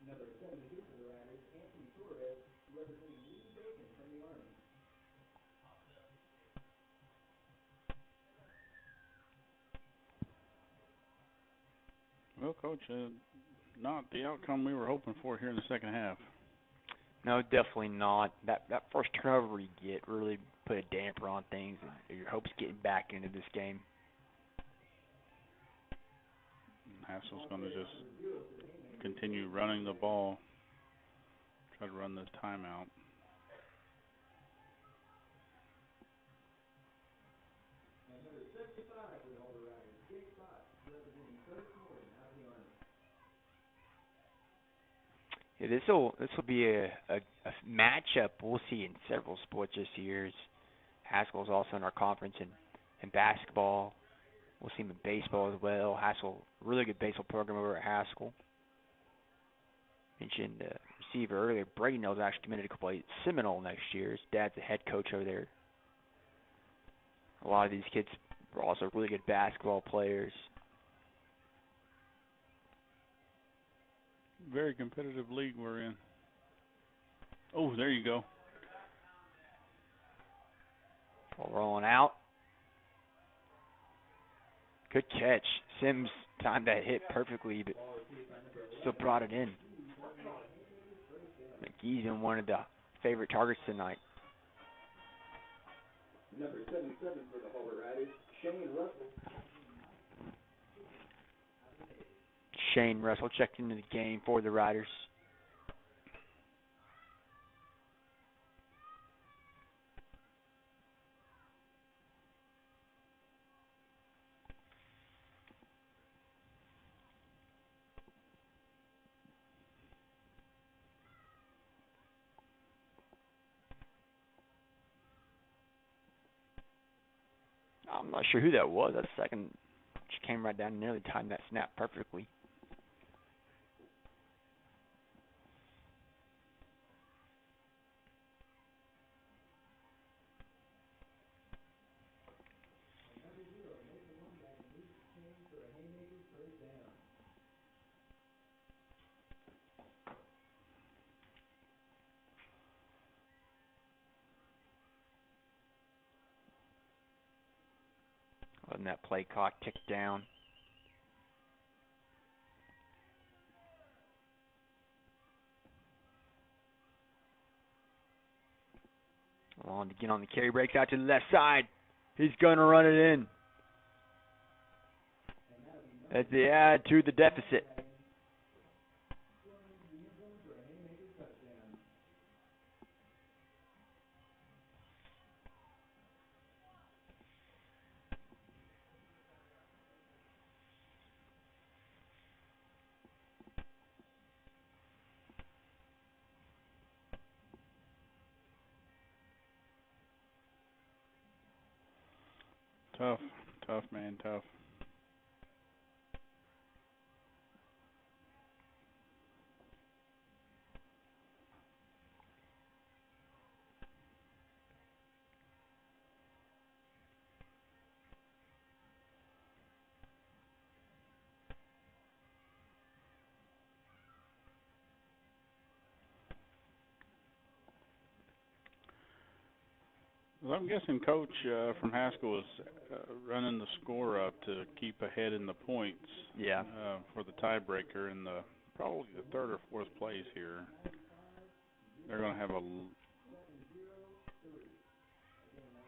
Number 72 for the Riders, Anthony Torres, representing Lee Bacon from the Army. Well, Coach, not the outcome we were hoping for here in the second half. No, definitely not. That first turnover you get really put a damper on things and your hopes getting back into this game. Haskell's going to just continue running the ball, try to run this timeout. And number 75 for the Hulbert Riders, Jake Fox, representing Curtis Morgan out of the Army. Yeah, this will be a matchup we'll see in several sports this year. Haskell's also in our conference in basketball. We'll see him in baseball as well. Haskell, really good baseball program over at Haskell. Mentioned receiver earlier, Brady Knowles actually committed to play Seminole next year. His dad's the head coach over there. A lot of these kids are also really good basketball players. Very competitive league we're in. Oh, there you go. Ball rolling out. Good catch. Sims timed that hit perfectly, but still brought it in. McGee's been one of the favorite targets tonight. Number 77 for the Hulbert Riders, Shane Russell. Shane Russell checked into the game for the Riders. I'm not sure who that was. That second, she came right down and nearly timed that snap perfectly. Number 0, Mason Lundback, leads the chain for a Haymakers first down. Letting that play clock tick down. On to get on the carry, breaks out to the left side. He's going to run it in. As they add to the deficit. Tough, man, tough. Well, I'm guessing Coach from Haskell is running the score up to keep ahead in the points. Yeah. For the tiebreaker in the probably the third or fourth place here. They're going to have a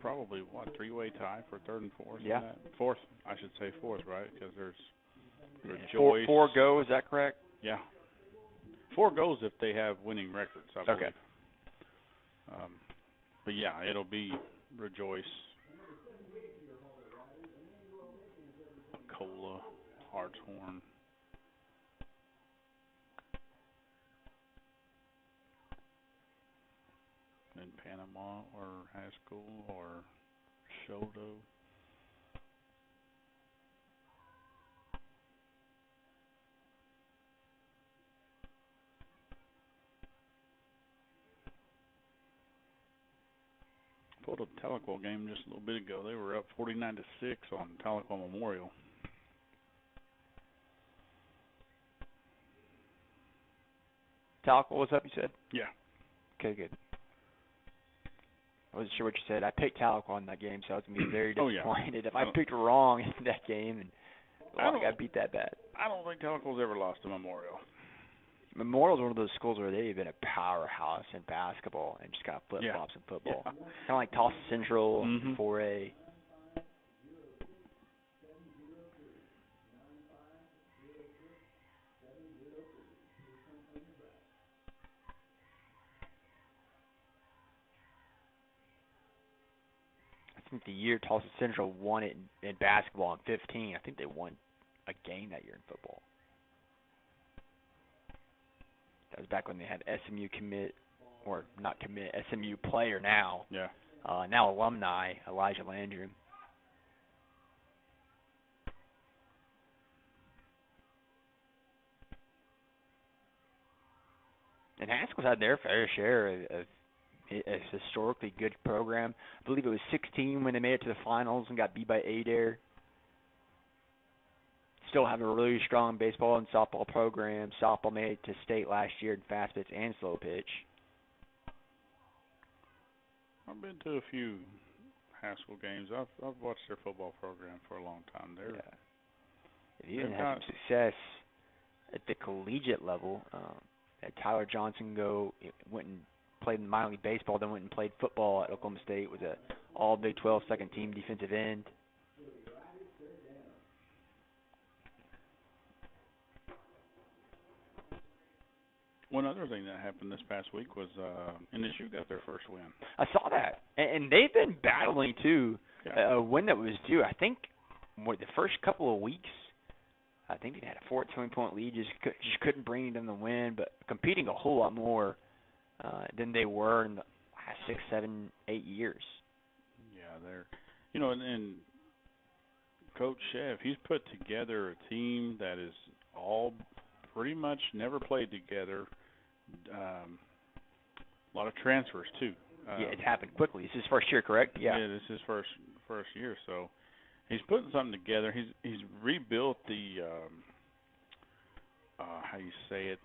probably three-way tie for third and fourth. Yeah. Fourth, I should say fourth, right? Because there's Yeah. Four go. Is that correct? Yeah. 4 goes if they have winning records, I believe. Okay. But yeah, it'll be Rejoice, Cola, Hartshorn. In Panama or Haskell or Shodo. pulled up the Tahlequah game just a little bit ago. They were up 49-6 on Tahlequah Memorial. Tahlequah was up, you said? Yeah. Okay, good. I wasn't sure what you said. I picked Tahlequah in that game, so I was going to be very Oh, yeah. disappointed if I picked wrong in that game and I got beat that bad. I don't think Tahlequah's ever lost to Memorial. Memorial's one of those schools where they've been a powerhouse in basketball and just got flip-flops in football. Yeah. Kind of like Tulsa Central, Mhm. 4A. I think the year Tulsa Central won it in basketball in 15, I think they won a game that year in football. That was back when they had SMU commit, or not commit, SMU player now. Yeah. Now alumni, Elijah Landrum. And Haskell's had their fair share of a historically good program. I believe it was 16 when they made it to the finals and got beat by Adair. Still have a really strong baseball and softball program. Softball made it to state last year in fast pitch and slow pitch. I've been to a few Haskell games. I've watched their football program for a long time. They've even had some success at the collegiate level. Had Tyler Johnson went and played in minor league baseball, then went and played football at Oklahoma State. Was a all Big 12 second team defensive end. One other thing that happened this past week was NSU got their first win. I saw that, and they've been battling too. Yeah. A win that was due. I think the first couple of weeks, I think they had a 14-point lead. Just couldn't bring them the win, but competing a whole lot more than they were in the last 6, 7, 8 years. Yeah, they're, and Coach Chef, he's put together a team that is all pretty much never played together. A lot of transfers too. Yeah, it happened quickly. It's his first year, correct? Yeah. Yeah, this is his first year, so he's putting something together. He's rebuilt the how you say it,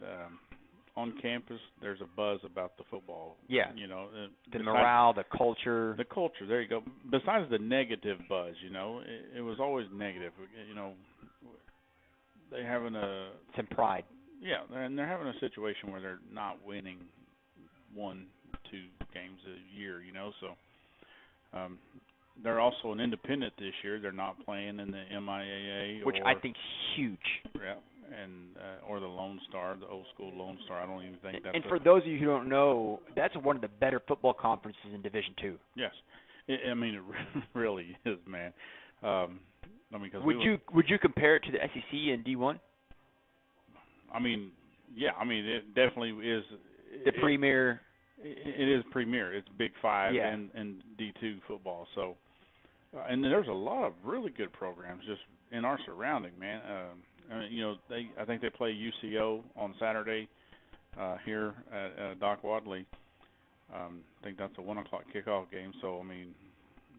on campus. There's a buzz about the football. Yeah. The morale, the culture. The culture. There you go. Besides the negative buzz, it was always negative. They having some pride. Yeah, and they're having a situation where they're not winning 1-2 games a year, so they're also an independent this year. They're not playing in the MIAA, which I think is huge. Yeah, and or the Lone Star, the old school Lone Star. I don't even think that's. And for those of you who don't know, that's one of the better football conferences in Division II. Yes, it really is, man. Cause would you compare it to the SEC and D1? Yeah. It definitely is. The premier. It is premier. It's Big 5 and D2 football. So, and there's a lot of really good programs just in our surrounding, man. I think they play UCO on Saturday here at Doc Wadley. I think that's a 1:00 kickoff game. So,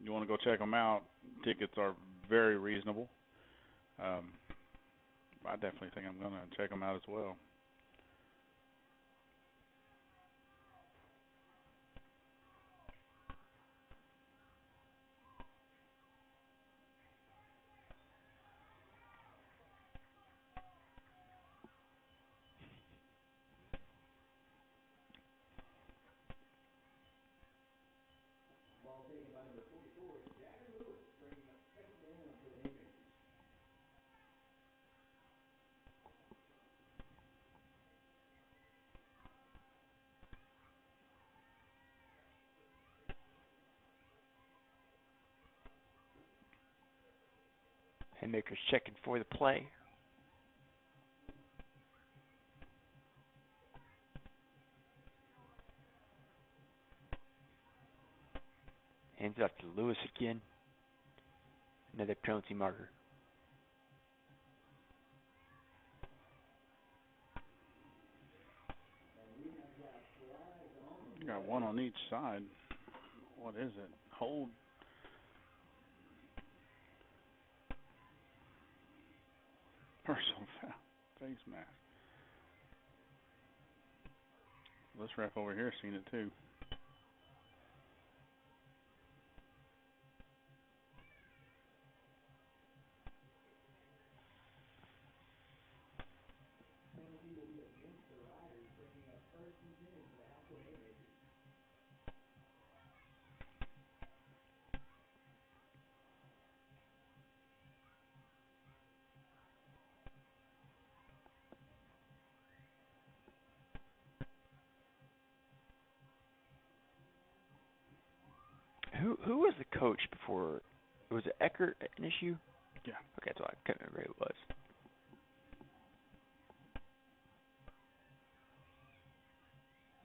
you want to go check them out. Tickets are very reasonable. I definitely think I'm going to check them out as well. Ball taken by number 44, Jagger Lewis, bringing up second down for the Haymakers. Haymakers checking for the play. Hands it off to Lewis again. Another penalty marker. You got one on each side. What is it? hold. Personal foul. Face mask. This ref over here seen it too. Penalty will be against the Riders, bringing up first and 10 for the Haskell Haymakers. Who was the coach before? Was it Eckert at an issue? Yeah. Okay, that's why I couldn't remember who it was.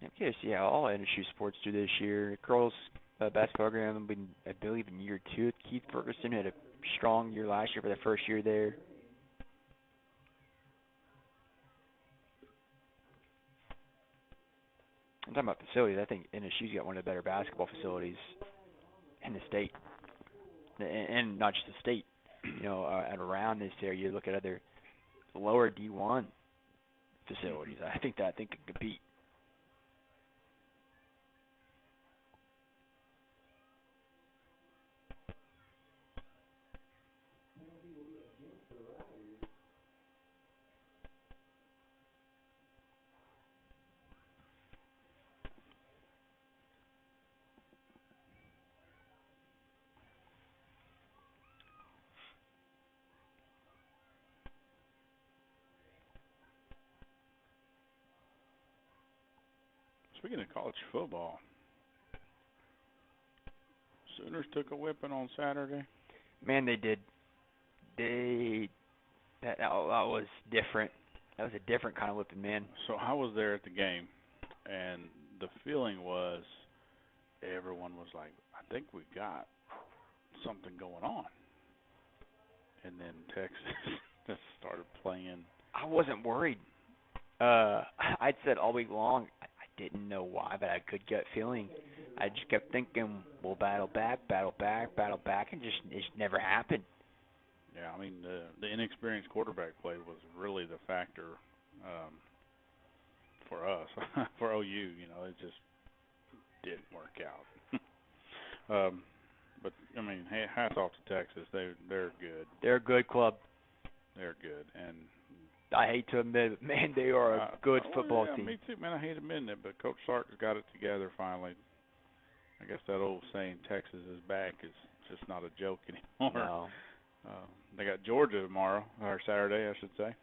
I'm curious to see how all NSU sports do this year. Girls basketball program will be, I believe, in year 2. Keith Ferguson had a strong year last year for the first year there. I'm talking about facilities. I think NSU's got one of the better basketball facilities in the state, and not just the state. You know, and around this area, you look at other lower D1 facilities. I think that can compete. Penalty will be against the Riders. Speaking of college football, Sooners took a whipping on Saturday. Man, they did. That was different. That was a different kind of whipping, man. So I was there at the game, and the feeling was everyone was like, I think we got something going on. And then Texas just started playing. I wasn't worried. I'd said all week long, I didn't know why, but I had a good gut feeling. I just kept thinking, we'll battle back, and it just never happened. Yeah, I mean, the inexperienced quarterback play was really the factor for us, for OU. You know, it just didn't work out. But, I mean, hats off to Texas. They're good. They're a good club. They're good. And I hate to admit it, man, they are a good football team. Me too, man. I hate admitting it, but Coach Sark's got it together finally. I guess that old saying, Texas is back, is just not a joke anymore. No. They got Georgia tomorrow, or Saturday, I should say.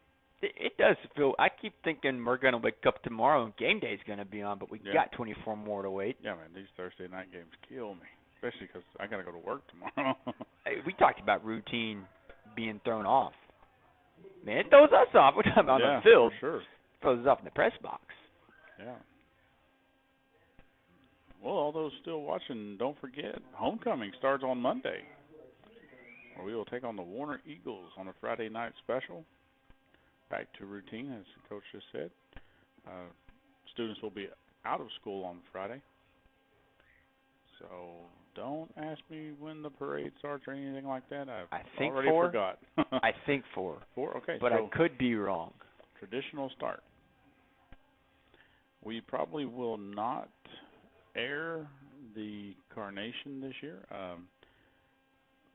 It does feel. I keep thinking we're going to wake up tomorrow and game day is going to be on, but we got 24 more to wait. Yeah, man, these Thursday night games kill me, especially because I got to go to work tomorrow. Hey, we talked about routine being thrown off. Man, it throws us off. We're talking about on the field. For sure. It throws us off in the press box. Yeah. Well, all those still watching, don't forget, homecoming starts on Monday, where we will take on the Warner Eagles on a Friday night special. Back to routine, as the coach just said. Students will be out of school on Friday. So don't ask me when the parade starts or anything like that. I think already 4. forgot. I think 4. 4? Okay. But so I could be wrong. Traditional start. We probably will not air the Carnation this year,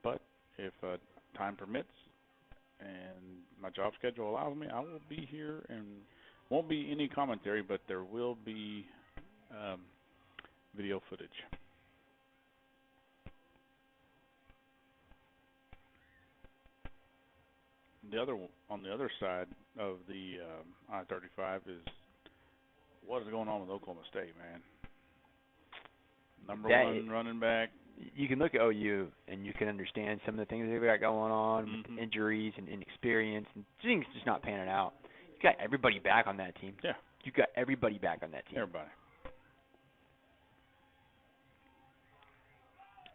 but if time permits and my job schedule allows me, I will be here, and won't be any commentary, but there will be video footage. On the other side of the I-35 is what is going on with Oklahoma State, man. Number one running back. You can look at OU and you can understand some of the things they've got going on, with injuries and inexperience, and things just not panning out. You got everybody back on that team. Yeah. You got everybody back on that team. Everybody.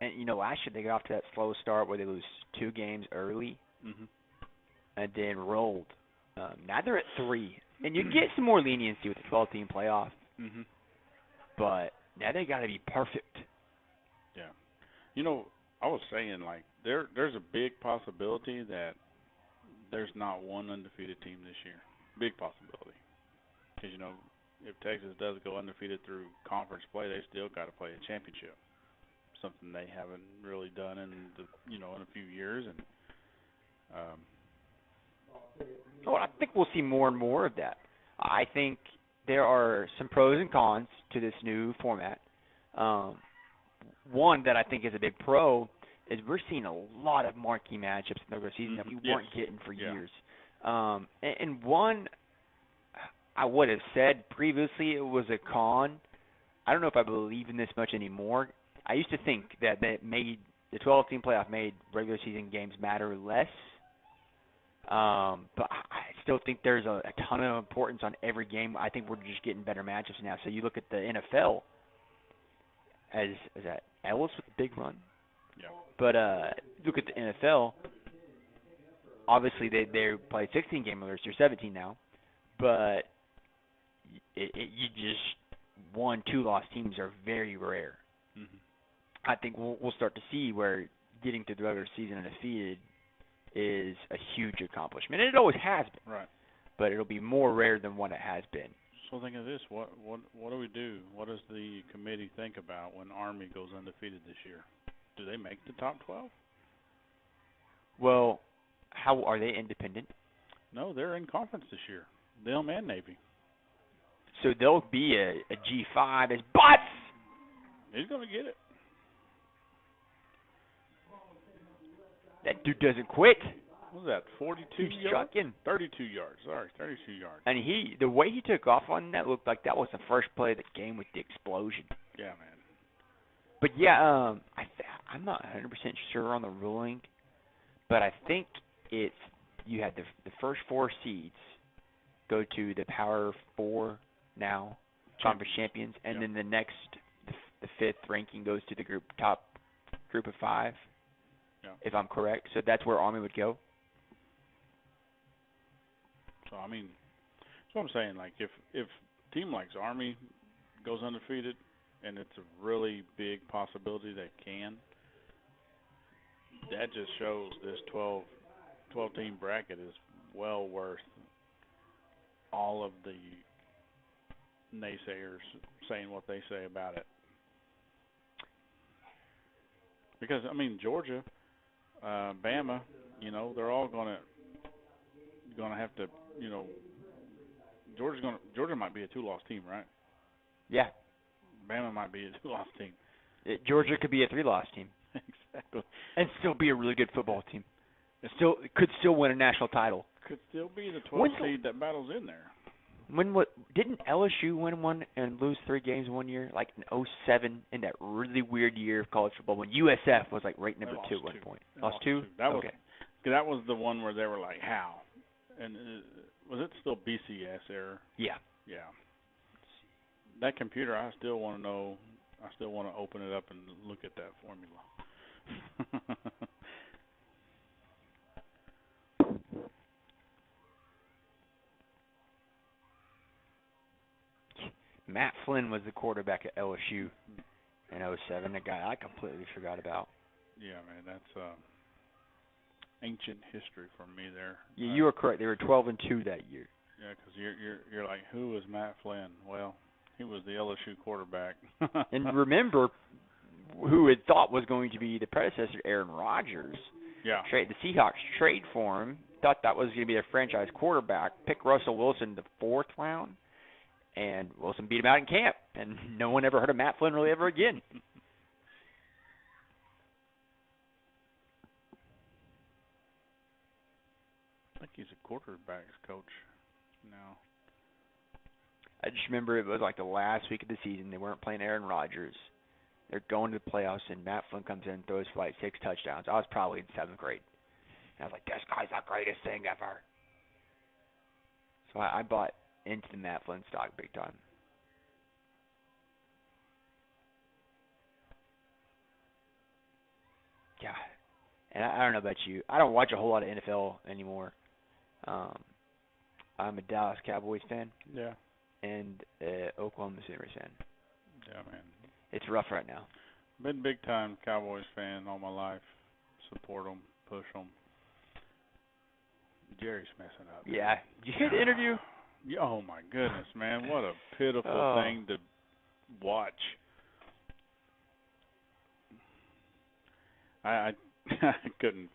And, you know, last year they got off to that slow start where they lose 2 games early and then rolled. Now they're at 3. And you get some more leniency with the 12-team playoff. But now they got to be perfect. Yeah. You know, I was saying, like, there's a big possibility that there's not one undefeated team this year. Big possibility. Because, you know, if Texas does go undefeated through conference play, they still got to play a championship. Something they haven't really done in in a few years. And Well, I think we'll see more and more of that. I think there are some pros and cons to this new format. One that I think is a big pro is we're seeing a lot of marquee matchups in the regular season that we weren't getting for years. And one, I would have said previously it was a con. I don't know if I believe in this much anymore. I used to think that made the 12-team playoff made regular season games matter less. But I still think there's a ton of importance on every game. I think we're just getting better matchups now. So you look at the NFL, as that Ellis with the big run. Yeah. But look at the NFL. Obviously, they play 16 game regulars. They're 17 now. But you just 1-2 loss teams are very rare. Mm-hmm. I think we'll start to see where getting to the regular season undefeated is a huge accomplishment, and it always has been. Right. But it'll be more rare than what it has been. So think of this: what do we do? What does the committee think about when Army goes undefeated this year? Do they make the top 12? Well, how are they independent? No, they're in conference this year. Them and Navy. So they'll be a G5 as butts. He's gonna get it. That dude doesn't quit. What was that? 42 He's yards? trucking. 32 yards. Sorry, 32 yards. And the way he took off on that looked like that was the first play of the game with the explosion. Yeah, man. But yeah, I'm not 100% sure on the ruling, but I think it's you had the first 4 seeds go to the Power 4 now, conference champions, and then the next, the 5th ranking goes to the top group of 5. Yeah. If I'm correct. So that's where Army would go. So I mean, that's what I'm saying. Like if a team like Army goes undefeated, and it's a really big possibility they can, that just shows this 12-team bracket is well worth all of the naysayers saying what they say about it. Because I mean Georgia, Bama, they're all gonna have to, Georgia might be a 2-loss team, right? Yeah. Bama might be a 2-loss team. Georgia could be a 3-loss team. Exactly. And still be a really good football team. It could still win a national title. Could still be the 12th seed that battles in there. Didn't LSU win one and lose 3 games one year, like in 2007, in that really weird year of college football when USF was like ranked number 2 at one point? Lost 2? That was the one where they were like, how? And was it still BCS error? Yeah. Yeah. That computer, I still want to know. I still want to open it up and look at that formula. Matt Flynn was the quarterback at LSU in 2007, a guy I completely forgot about. Yeah, man, that's ancient history for me there. Yeah, you were correct. They were 12-2 that year. Yeah, because you're like, who was Matt Flynn? Well, he was the LSU quarterback. And remember, who had thought was going to be the predecessor, Aaron Rodgers. Yeah. The Seahawks trade for him. Thought that was going to be their franchise quarterback. Pick Russell Wilson the 4th round. And Wilson beat him out in camp. And no one ever heard of Matt Flynn really ever again. I think he's a quarterback's coach now. I just remember it was like the last week of the season. They weren't playing Aaron Rodgers. They're going to the playoffs, and Matt Flynn comes in and throws for like 6 touchdowns. I was probably in 7th grade. And I was like, this guy's the greatest thing ever. So I bought into the Matt Flynn stock big time. Yeah. And I don't know about you. I don't watch a whole lot of NFL anymore. I'm a Dallas Cowboys fan. Yeah. And Oklahoma City fan. Yeah, man. It's rough right now. Been big time Cowboys fan all my life. Support them, push them. Jerry's messing up. Yeah. Did you hear the interview? Yeah, oh my goodness, man! What a pitiful Oh. thing to watch. I I couldn't.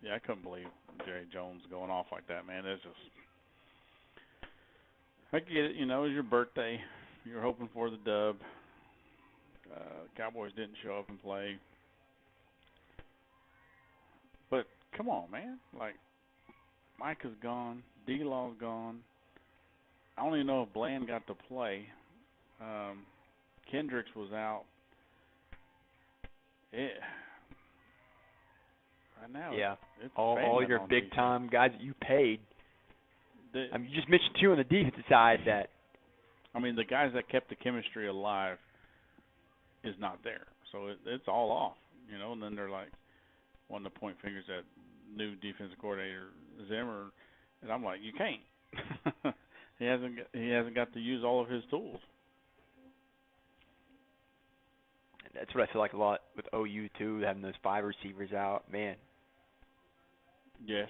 Yeah, I couldn't believe Jerry Jones going off like that, man. It's just, I get it. You know, it was your birthday. You were hoping for the dub. Cowboys didn't show up and play. But come on, man. Like, Micah's gone. D-Law's gone. I don't even know if Bland got to play. Kendricks was out. Right now, Yeah. it's All famine your on big defense. time guys that you paid. The, I mean, you just mentioned two on the defensive side that. I mean, the guys that kept the chemistry alive is not there. So it's all off, you know. And then they're like wanting to point fingers at new defensive coordinator Zimmer, and I'm like, you can't. He hasn't got to use all of his tools. That's what I feel like a lot with OU too, having those 5 receivers out. Man. Yes,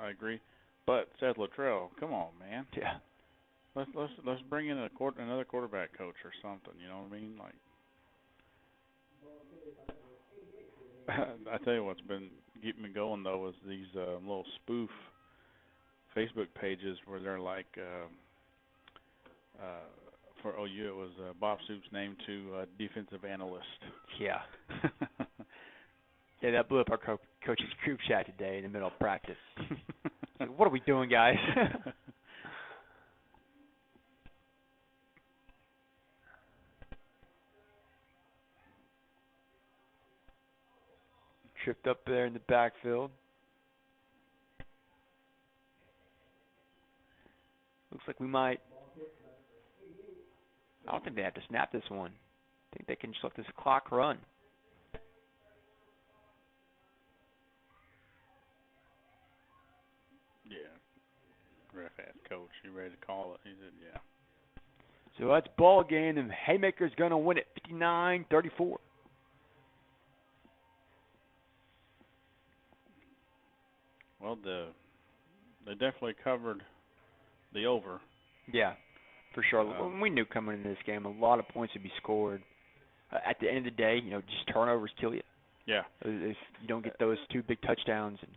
I agree. But Seth Luttrell, come on, man. Yeah. Let's bring in another quarterback coach or something. You know what I mean? Like, I tell you what's been keeping me going though is these little spoof Facebook pages where they're like, for OU it was Bob Soup's name to defensive analyst. Yeah. Yeah, that blew up our coach's group chat today in the middle of practice. Like, what are we doing, guys? Tripped up there in the backfield. Looks like we might. I don't think they have to snap this one. I think they can just let this clock run. Yeah. Ref asked Coach, you ready to call it? He said, yeah. So that's ball game, and Haymakers going to win it 59-34. Well, they definitely covered the over. Yeah, for sure. We knew coming into this game a lot of points would be scored. At the end of the day, you know, just turnovers kill you. Yeah. If you don't get those 2 big touchdowns, and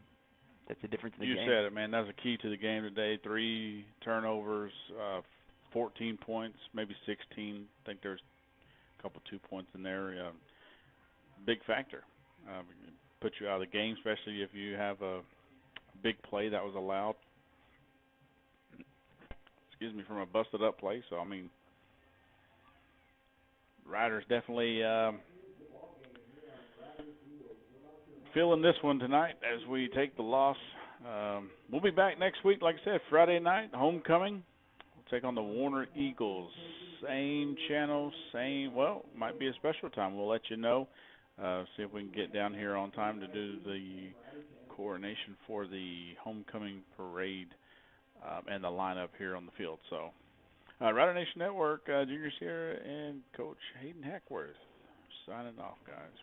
that's the difference in the game. You said it, man. That was a key to the game today. 3 turnovers, 14 points, maybe 16. I think there's a couple 2 points in there. Big factor. Put you out of the game, especially if you have a big play that was allowed. Excuse me, from a busted up play. So, I mean, Riders definitely feeling this one tonight as we take the loss. We'll be back next week, like I said, Friday night, homecoming. We'll take on the Warner Eagles. Same channel, might be a special time. We'll let you know. See if we can get down here on time to do the coronation for the homecoming parade and the lineup here on the field. So, Rider Nation Network, Junior Sierra and Coach Hayden Hackworth signing off, guys.